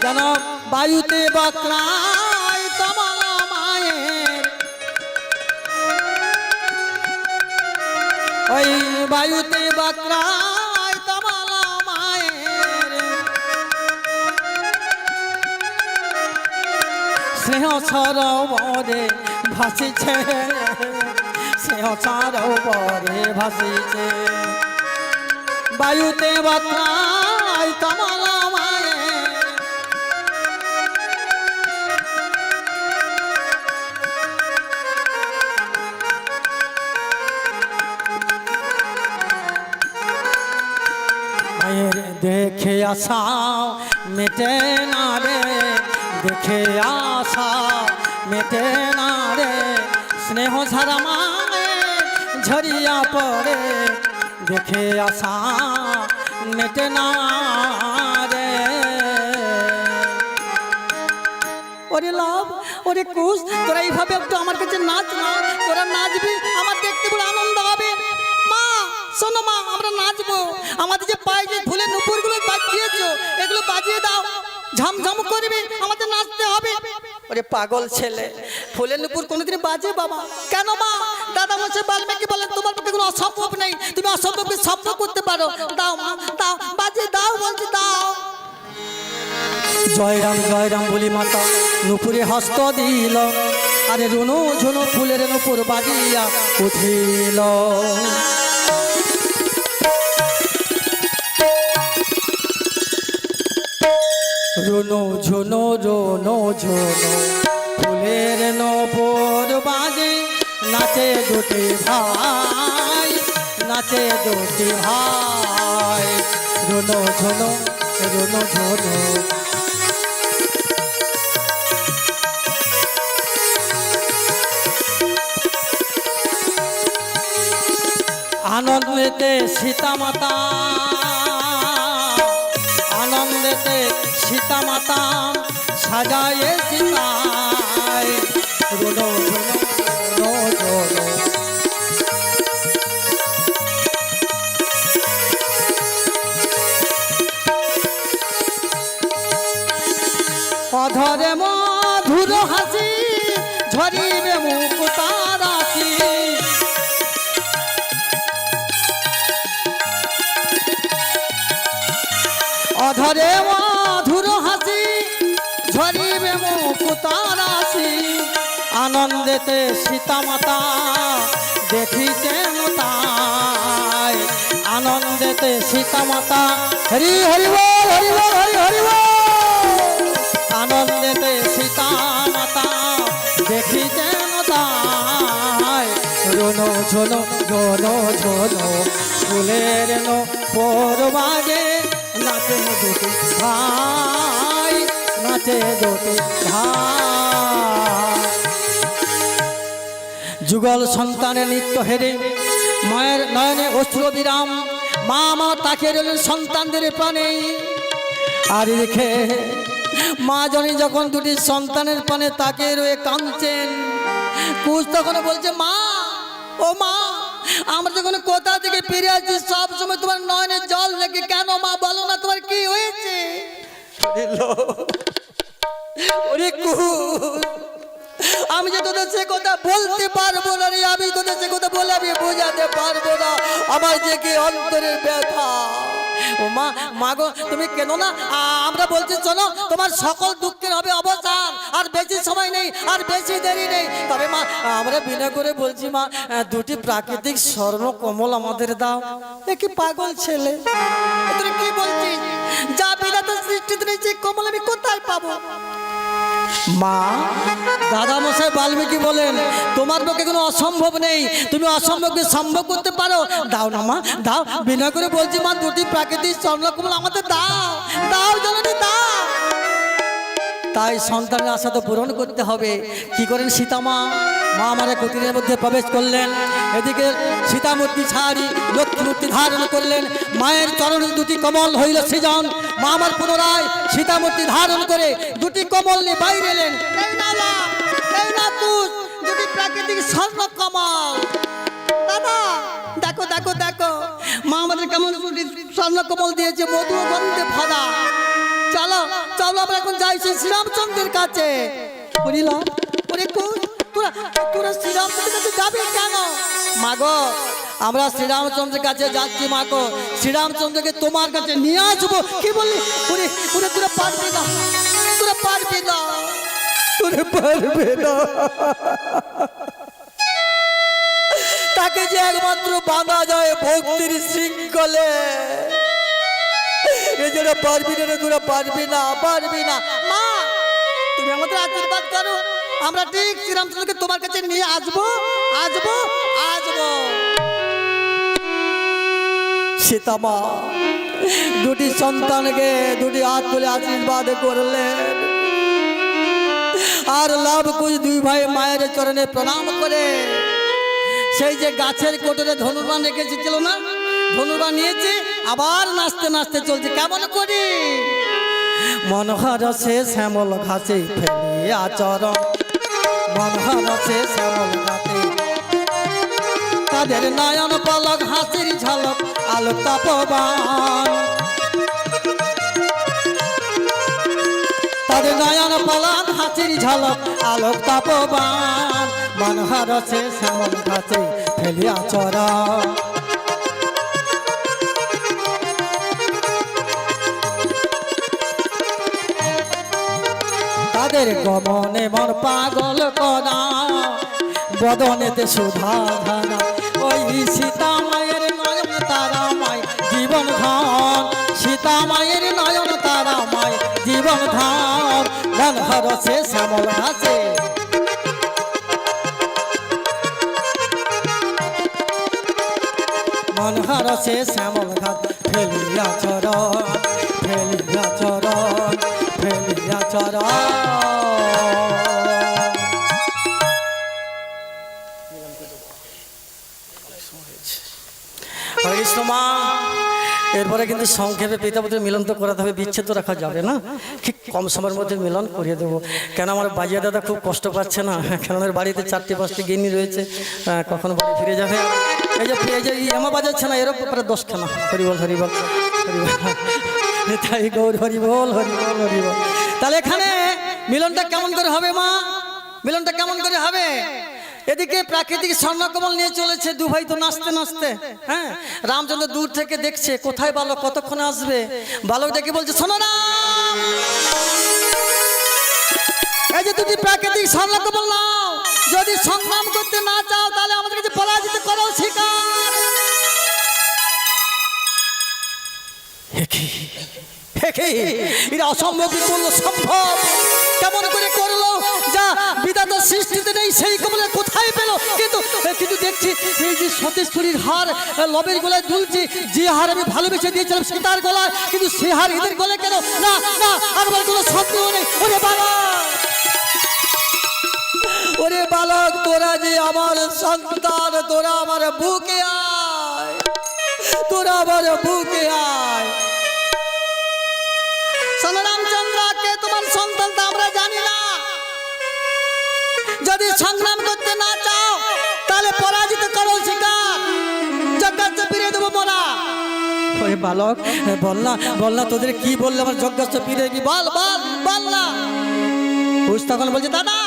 যেন বায়ুতে বক্রায় তমালা মায়ের ওই বায়ুতে বক্রায় তমালা মায়ের স্নেহ সরোবরে ভাসিছে স্নেহ সরোবরে ভাসিছে বায়ুতে বক্রায় তমালা দেখে আসা মেটে না রে দেখে আসা মেটে না রে স্নেহ ছাড়া মায়ে ঝরিয়া পড়ে দেখে আসা মেটে না রে ওরে লাভ ওরে কুশ তোরা এইভাবে একটু আমার কাছে নাচ না তোরা নাচবি আমার দেখতে বড় আনন্দ হবে মা শোনো মা আমরা নাচবো আমাদের যে পায়ে যে ফুলের নুপুরগুলো বাজিয়েছো এগুলো বাজিয়ে দাও ঝমঝম করবে আমাদের নাচতে হবে ওরে পাগল ছেলে ফুলের নুপুর কোনোদিন বাজে বাবা কেন মা দাদা মশাই বাল্মীকি বলেন তোমার পক্ষে কোনো অসম্ভব নেই তুমি অসম্ভবকে সম্ভব করতে পারো দাও মা দাও বাজিয়ে দাও বলছি দাও জয় রাম বলি মাতা নুপুরে হস্ত দিল আরে রুনু ঝুনু ফুলের নুপুর বাজিয়া উঠিল রুনু ঝুনু ফুলের নূপুর বাজে নাচে দুটি ভাই নাচে দুটি ভাই রুনু ঝুনু আনন্দেতে সীতা মাতা আনন্দেতে সীতা মাতা সাজায়ে সীতায় রোনো অধরে মধুর হাসি ঝরিবে মুকুতার রাশি অধরে মধুর হাসি ঝরিবে মুকুতার রাশি আনন্দেতে সীতা মাতা দেখিছেন তাই আনন্দেতে সীতা মাতা হরি হরি বল হরি বল হরি হরি বল আনন্দেতে সীতা মাতা দেখিছেন তাই রোনো ঝোনো ফুলের নূপুর বাজে নাচে দুটি ভাই নাচে দুটি ভাই যুগল সন্তানের নিত্য হেরে মায়ের নয়নে অশ্রু বিরাম মা আমার তাকে রইলেন সন্তানদের প্রাণে আর দেখে মা জনি যখন দুটি সন্তানের প্রাণে তাকে রয়ে কাঁদছেন কুশ তখন বলছে মা ও মা আমরা যখন কোথা থেকে ফিরে আসছি সব সময় তোমার নয়নে জল লেগে কেন মা বলো না তোমার কি হয়েছে ওরে কুশ আমি যে তোদের সে কথা বলতে পারবো না রে আমি তোদের সে কথা বলে আমি বোঝাতে পারবো না আমার যে কি অন্তরের ব্যথা ও মা মাগো তুমি কেন না আমরা বলছি শোনো তোমার সকল দুঃখের হবে অবসান আর বেশি সময় নেই আর বেশি দেরি নেই তবে মা আমরা বিনা করে বলছি মা দুটি প্রাকৃতিক স্বর্ণ কমল আমাদের দাও কি পাগল ছেলে তুই কি বলছিস যা বিধাতা সৃষ্টি দিয়েছে কমল আমি কোথায় পাবো মা দাদা মশাই বাল্মীকি বলেন তোমার পক্ষে কোনো অসম্ভব নেই তুমি অসম্ভবকে সম্ভব করতে পারো দাও না মা দাও বিনা করে বলছি মা দুটি প্রাকৃতিক স্বর্ণকমল আমাদের দাও দাও জননী দাও তাই সন্তানের আশা তো পূরণ করতে হবে। কি করেন সীতামা? মা আমার কুটিরের মধ্যে প্রবেশ করলেন। এদিকে সীতামূর্তি ছাড়ি লক্ষ্মীমূর্তি ধারণ করলেন। মায়ের চরণ দুটি কমল হইল সৃজন। মা আমার পুনরায় সীতামূর্তি ধারণ করে দুটি কমল নিয়ে বাইরে এলেন। এই না মা, এই না কুশ, দুটি প্রাকৃতিক স্বর্ণ কমল। দাদা দেখো দেখো দেখো, মা আমাদের কেমন দুটি স্বর্ণ কমল দিয়েছে, মধু গন্ধে ভরা। চলো চলো, আমরা এখন যাই সেই শ্রীরামচন্দ্রের কাছে। বুঝলাম ওরে কুশ, তোরা তোরা শ্রীরামচন্দ্রের কাছে যাবি কেন? মাগো, আমরা শ্রীরামচন্দ্রের কাছে যাচ্ছি মাগো, শ্রীরামচন্দ্রকে তোমার কাছে নিয়ে আসবো। কি বললি? ওরে ওরে, তোরা পারবি না, তোরা পারবি না, তোরা পারবে না। তাকে যে একমাত্র বাঁধা যায় ভক্তির শৃঙ্খলে। এছাড়া পারবি না রে, তোরা পারবি না, পারবি না। মা তুমি আমাদের আশীর্বাদ করো, আমরা ঠিক শ্রীরামচন্দ্রকে তোমার কাছে নিয়ে আসবো, আসবো, আসবো। সীতামা দুটি সন্তানকে দুটি হাত তুলে আশীর্বাদ করলেন। আর লাভ কুশ দুই ভাই মায়ের চরণে প্রণাম করে সেই যে গাছের কোটরে ধনুর্বাণ রেখেছিল না, ধনুর্বাণ নিয়েছে, আবার নাচতে নাচতে চলছে। কেমন করি? মনোহর সে শ্যামল ঘাসে ফেলে আচরণ, মনোহর সে শ্যামল ঘাসে তাদের নয়ন পলক হাসির ঝলক আলোক তপবান, তাদের নয়ন পলক হাসির ঝলক আলোক তপবান। মনোহর সে শ্যামল ঘাসে ফেলে আচরণ। তাদের গমনে মন পাগল করা, বদনেতে সুধা ধারা। ওই সীতা মায়ের নয়ন তারা মায় জীবন ধন, সীতা মায়ের নয়ন তারা মায় জীবন ধন। মনোহর সে শ্যামল ঘাসে মনোহর সে শ্যামল ঘাস ফেলিয়া চরণ, ফেলিয়া চরণ, ফেলিয়া চরণ। হরে কৃষ্ণ মা। এরপরে কিন্তু সংক্ষেপে পিতা পুত্রের মিলন তো করাতে হবে, বিচ্ছেদ তো রাখা যাবে না। ঠিক কম সময়ের মধ্যে মিলন করিয়ে দেবো। কেন আমার বাজিয়া দাদা খুব কষ্ট পাচ্ছে না, কেন ওর বাড়িতে 4টি 5টি গিন্নি রয়েছে, কখনো বাড়ি ফিরে যাবে। এই যে এমা বাজাচ্ছে না, এর ব্যাপারে 10খানা। হরিবল হরিবল হরিবল, তাই গৌর হরিবল হরিবল হরিবল। তাহলে এখানে মিলনটা কেমন করে হবে মা? মিলনটা কেমন করে হবে? এদিকে প্রাকৃতিক স্বর্ণকমল নিয়ে চলেছে দু ভাই তো নাচতে নাচতে। হ্যাঁ, রামচন্দ্র দূর থেকে দেখছে কোথায় বালক কতক্ষণে আসবে। বালক দেখে বলছে, শোনো না, এই যে দুটি প্রাকৃতিক স্বর্ণকমল নাও, যদি সংগ্রাম করতে না চাও তাহলে আমাদের কাছে পরাজিত করো শিকার। এরা অসম্ভব করলো সম্ভব, কেমন করে করলো? যা বিধাতা সৃষ্টিতে নেই সেই কমলে কোথায় পেল? কিন্তু কিন্তু দেখছি এই যে সতেশ্বরীর হার লবের গলায় দুলছে, যে হার আমি ভালোবেসে দিয়েছিলাম সীতার গলায়, কিন্তু সে হার এদের গলায় কেন? না না, আর কোনো সন্দেহ নেই। ওরে বালক, ওরে বালক, তোরা যে আমার সন্তান, তোরা আমার বুকে আয়, তোরা আমার বুকে আয়। রামচন্দ্রকে তোমার সন্তান তো আমরা জানি না, যদি সংগ্রাম করতে না চাও তাহলে পরাজিত করো শিকার, যজ্ঞাস্ত্র ফিরিয়ে দেবো মোরা। ওরে বালক, বল না বল না, তোদের কি বললে আমার যজ্ঞাস্ত্র ফিরিয়ে কি? বল বল বল না। পুষ তখন বলছে, দাদা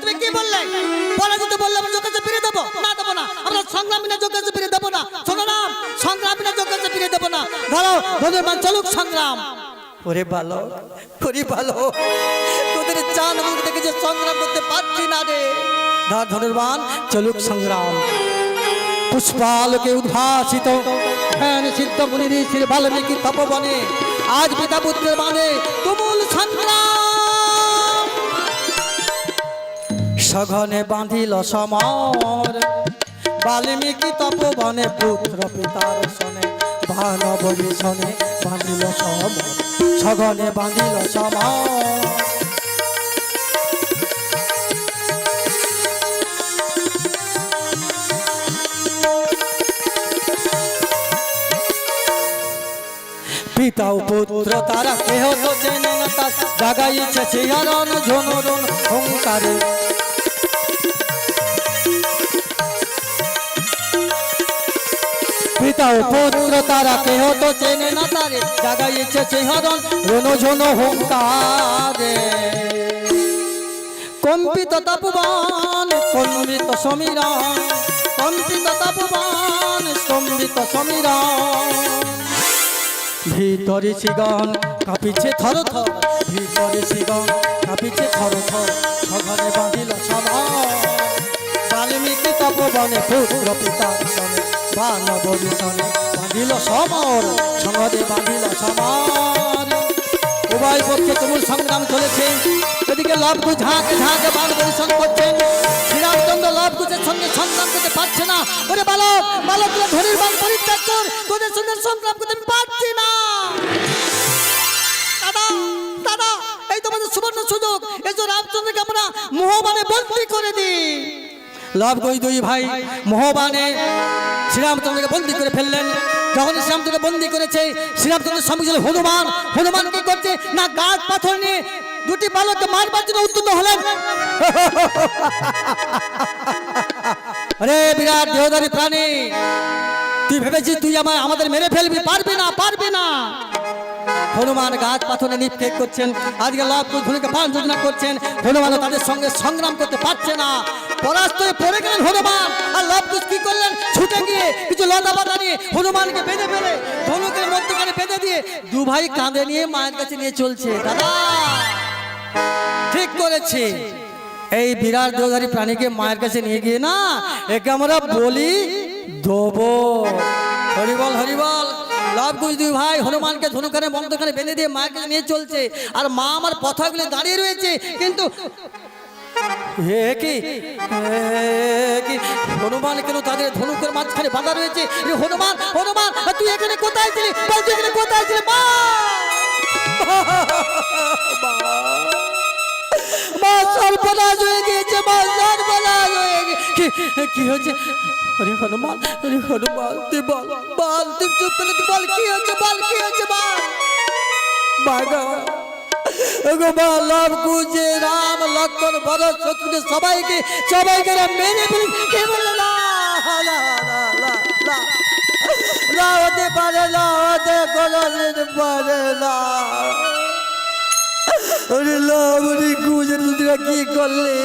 তুমি কি বললে? পরাজিত বললে আমার যজ্ঞাস্ত্র ফিরিয়ে দেবো? না, দেবো না। আমরা সংগ্রাম বিনা যজ্ঞাস্ত্র ফিরিয়ে দেবো না। শোনো না, সংগ্রাম বিনা যজ্ঞাস্ত্র ফিরিয়ে দেবো না। ধরো ধনুর্বাণ, চলুক সংগ্রাম। ওরে বালক, ওরে বালক, তোদের চান মুখ দেখে যে সংগ্রাম করতে পারছি না রে। ধর ধনুর্বাণ, চলুক সংগ্রাম। পুষ্পালোকে উদ্ভাসিত ধ্যান সিদ্ধ মুনি ঋষির বাল্মীকি তপবনে আজ পিতা পুত্রের মানে তুমুল সংগ্রাম। সঘনে বাঁধিল সমর বাল্মীকি তপবনে, পুত্র পিতার শনে ভানব ভীষণে বাঁধিল সমর, সঘনে বাঁধিল সমর। পিতা ও পুত্র তারা কেহ তো চেনে না তার জাগাইছে শিহরণ ঝনরণ ওঙ্কারে পিতা ও পুত্র তারা কেহ তো চেনে না তারে জাগাইছে শিহরণ রণঝন হোঙ্কারে কম্পিত তপবান কম্পিত সমীরণ কম্পিত তপবান স্তম্ভিত সমীরণ ভিতরে শিগন কাঁপিছে থর থর ভিতরে শিগন কাঁপিছে থর থর সঘনে বাঁধিল সমান বাল্মীকি তপবনে পুত্র পিতার সনে বানবরী সনে বাঁধিল সমর সঙ্গদে বাঁধিল সমান উভয় পক্ষে তুমুল সংগ্রাম চলেছে এদিকে লবকুশ ঝাঁকে ঝাঁকে বান পরিশন করছেন শ্রীরামচন্দ্র লবকুশের সঙ্গে সংগ্রাম করতে পারছে না ওরে বালক বালক তুলে ধরির বান পরিত্যাগ কর তোদের সঙ্গে সংগ্রাম করতে আমি পারছি না দাদা দাদা এই তোমাদের সুবর্ণ সুযোগ এই যে রামচন্দ্রকে আমরা মোহবানে বন্দী করে দিই লবকুশ দুই ভাই মোহবানে শ্রীরামচন্দ্রকে বন্দী করে ফেললেন যখন শ্রীরামচন্দ্রকে বন্দী করেছে শ্রীরামচন্দ্রের সঙ্গে ছিল হনুমান হনুমান কি করছে না গাছ পাথর নিয়ে দুটি বালককে মারবার জন্য উদ্যত হলেন আরে বিরাট দেহধারী প্রাণী তুই ভেবেছিস তুই আমাদের মেরে ফেলবি পারবি না পারবি না হনুমান গাছ পাথরে নিক্ষেপ করছেন আজকে লবকুশ ধনুকে বাণ যোজনা করছেন হনুমানও তাদের সঙ্গে সংগ্রাম করতে পারছে না পরাস্ত হয়ে পড়ে গেলেন হনুমান আর লবকুশ কি করলেন ছুটে গিয়ে কিছু লতা পাতা নিয়ে হনুমানকে বেঁধে ফেলে ধনুকের মধ্যখানে বেঁধে দিয়ে দু ভাই কাঁধে নিয়ে মায়ের কাছে নিয়ে চলছে দাদা ঠিক করেছে এই বিরাট দেহধারী প্রাণীকে মায়ের কাছে নিয়ে গিয়ে না একে আমরা বলি দেবো হরিবল হরিবল লবকুশ দুই ভাই হনুমানকে ধনুকানে মন্ত্রখানে বেঁধে দিয়ে মায়ের কাছে নিয়ে চলছে আর মা আমার পথাগুলো দাঁড়িয়ে রয়েছে কিন্তু হে কি হনুমান কেন তাদের ধনুকের মাঝখানে বাঁধা রয়েছে হনুমান হনুমান তুই এখানে কোথায় ছিলি তুই এখানে কোথায় ছিলি মা মা সর্বনাশ হয়ে গিয়েছে মা সর্বনাশ হয়ে গিয়েছে কি হয়েছে আরে হনুমান তুই বল বল তুই চুপ করে তুই বল কি হয়েছে বল কি হয়েছে বল বাগা ওগো মা লবকুশ যে রাম লক্ষ্মণ ভরত শত্রুকে সবাইকে মেরে ফেলে কে বললো না না হতে পারে না হতে কোনোদিন পারে না ওরে লবণী কুজের তোরা কি করলি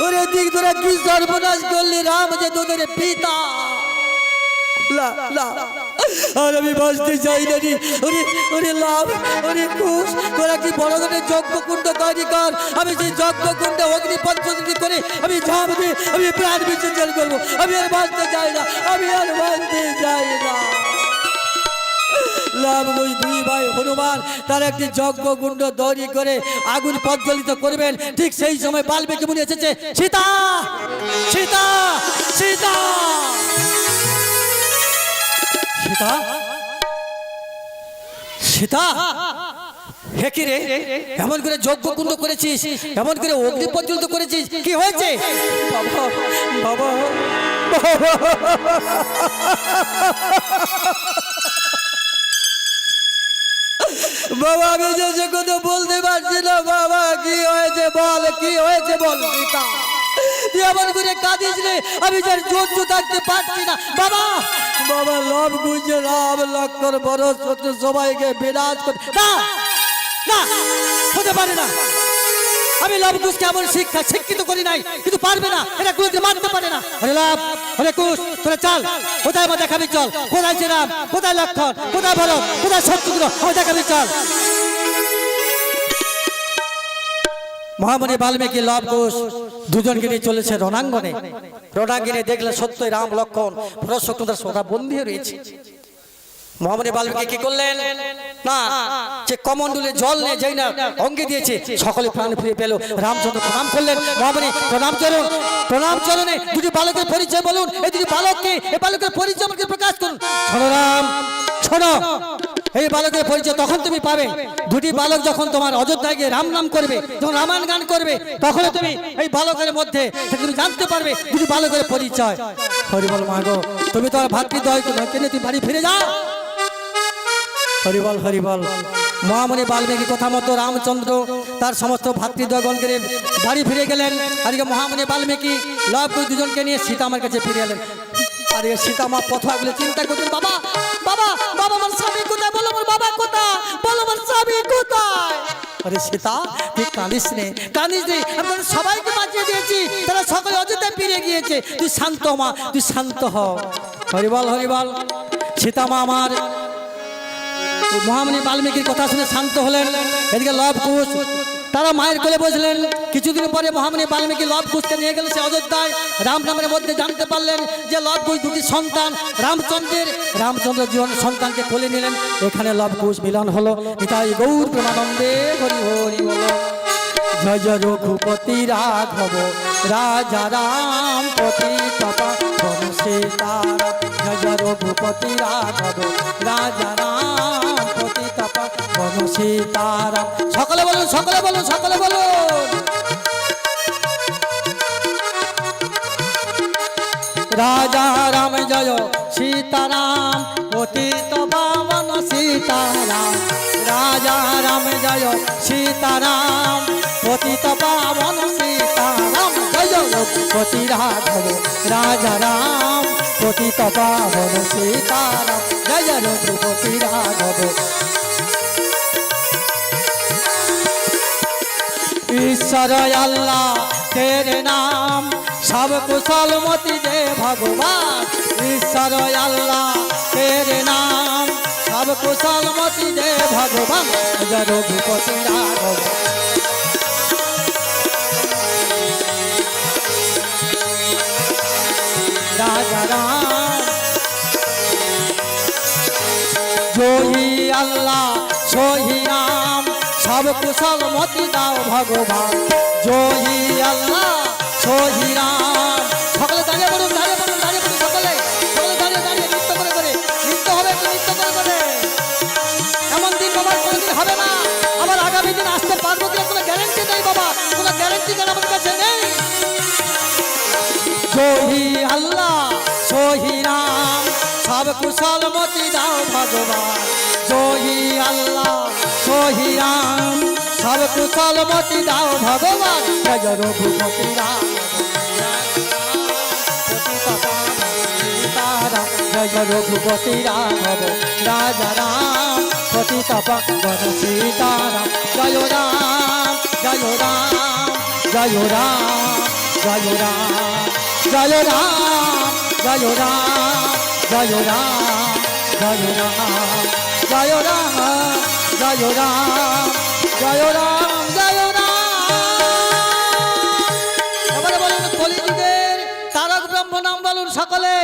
ওরে দিক তোরা কি সর্বনাশ করলি রাম যে তোদের পিতা আর আমি বাঁচতে চাই না রে ওরে ওরে লাভ ওরে কুশ তোরা কি বড় ধরনের যজ্ঞকুণ্ড তৈরি কর আমি সেই যজ্ঞকুণ্ডে অগ্নি পঞ্চদী করে আমি ঝাঁপ দিয়ে আমি প্রাণ বিসর্জন করবো আমি আর বাঁচতে চাই না আমি আর বাঁচতে চাই না লবকুশ দুই ভাই হনুমান তার একটি যজ্ঞকুণ্ড তৈরি করে আগুন প্রজ্বলিত করবেন ঠিক সেই সময় বাল্মীকি মুনি এসেছে সীতা সীতা সীতা সীতা সীতা হে কি রে এমন করে যজ্ঞকুণ্ড করেছিস এমন করে অগ্নি প্রজ্বলিত করেছিস কি হয়েছে বাবা বাবা আমি যে কথা বলতে পারছি না বাবা কি হয়েছে বল কি হয়েছে বল সীতা তুই এমন করে কাঁদিস রে আমি যার জোর থাকতে পারছি না বাবা বাবা লবকুশ রাম লক্ষ্মণ ভরত শত্রু সবাইকে বিনাশ করে না না হতে পারে না আমি লবকুশকে এমন শিক্ষিত করি নাই কিন্তু পারবে না এটা কোনোদিন মানতে পারে না আরে লাভ আরে কুশ তোরা চল কোথায় আমার দেখাবি চল কোথায় শ্রীরাম কোথায় লক্ষ্মণ কোথায় ভরত কোথায় শত্রুঘ্ন আমার দেখাবি চল মহামণি বাল্মীকি লবকুশ দুজনকে নিয়ে চলেছে রণাঙ্গনে রণাঙ্গনে দেখলে সত্যই রাম লক্ষ্মণ ভরত শত্রুঘ্ন সদা বন্দী রয়েছে মহামণি বাল্মীকি কি করলেন না যে কমণ্ডলে জল নিয়ে যাই না অঙ্গে দিয়েছে সকলে প্রাণ ফিরে পেল রামচন্দ্র প্রণাম করলেন মহামণি প্রণাম চরণে দুটি বালকের পরিচয় বলুন এই দুটি বালককে এই বালকের পরিচয় আমাকে প্রকাশ করুন শোনো রাম শোনো এই বালকের পরিচয় তখন তুমি পাবে দুটি বালক যখন তোমার অযোধ্যায় গিয়ে রাম নাম করবে যখন রামায়ণ গান করবে তখন তুমি এই বালকের মধ্যে তুমি জানতে পারবে দুটি বালকের পরিচয় হরিবল মাগো তুমি তোমার ভাতৃদ্বয় কেন তুমি বাড়ি ফিরে যাও হরিবল হরিবল। মহামণি বাল্মীকি কথা মতো রামচন্দ্র তার সমস্ত ভাতৃদ্বয়গণকে বাড়ি ফিরে গেলেন। আর মহামণি বাল্মীকি লব কুশ দুজনকে নিয়ে সীতামার কাছে ফিরে এলেন। আর সীতামা পথগুলো চিন্তা করতেন, বাবা বাবা বাবা আমার স্বামী কোথায়, বলো আমার বাবা কোথায়, বলো আমার স্বামী কোথায়। আরে সীতা তুই কাঁদিস নে, কাঁদিস নে, আমি তোদের সবাইকে বাঁচিয়ে দিয়েছি, তারা সকলে অযোধ্যায় ফিরে গিয়েছে, তুই শান্ত মা, তুই শান্ত হ। হরিবল হরিবল। সীতামা আমার মহামণি বাল্মীকির কথা শুনে শান্ত হলেন। এদিকে লব কুশ তারা মায়ের কোলে বসলেন। কিছুদিন পরে মহামণি বাল্মীকি লব কুশকে নিয়ে গেলেন সে অযোধ্যায়। রাম নামের মধ্যে জানতে পারলেন যে লব কুশ দুটি সন্তান রামচন্দ্রের। রামচন্দ্র জীবন সন্তানকে কোলে নিলেন। এখানে লব কুশ মিলন হলো। নিতাই গৌর প্রেমানন্দে হরি হরি বল। জয় জয় রঘুপতি রাঘব রাজা রাম পতিত পাবন সীতারাম। জয় জয় রঘুপতি রাঘব রাজা রাম পতিত পাবন সীতারাম। সকলে বলুন, সকলে বলুন, সকলে বলুন। রাজা রাম জয় সীতারাম পতিত পাবন সীতারাম। রাজা রাম জয় সীতারাম পতিত পাবন সীতারাম। জয় জয় রঘুপতি রাঘব রাজা রাম পতিত পাবন সীতারাম। জয় জয় রঘুপতি রাঘব। ईश्वर अल्लाह तेरे नाम सब कुशल मोती दे भगवान। ईश्वर अल्लाह तेरे नाम सब कुशल मोती दे भगवान। जय रघुपति राघव। राजा राम जो ही अल्लाह सो ही राम सब कुशल मोती दाओ भगवान। जो ही अल्लाह सो ही राम। সকলে দাঁড়িয়ে পড়ুন, দাঁড়িয়ে পড়ুন, দাঁড়িয়ে পড়ুন, সকলে সকলে দাঁড়িয়ে দাঁড়িয়ে নৃত্য করে করে, নৃত্য হবে, নৃত্য করে করে। এমন দিন বাবার কোনোদিন হবে না। আবার আগামী দিন আসতে পারবো কিনা কোনো গ্যারেন্টি নেই বাবা, কোনো গ্যারেন্টি যেন আমাদের কাছে নেই। जो ही अल्लाह सो ही राम सब कुशल मोती दाओ भगवान। जो ही अल्लाह सो ही राम सब कुशल मोती दाओ भगवान। जय रघुपति राघव सीताराम। जय रघुपति राघव राजा राम पतित पावन सीताराम। जय राम जय राम जय राम जय राम जय राम जय राम जय राम जय राम जय राम जय राम जय राम जय রাম। এবারে বলুন কলিযুগের তারক ব্রহ্ম নাম বলুন সকলে।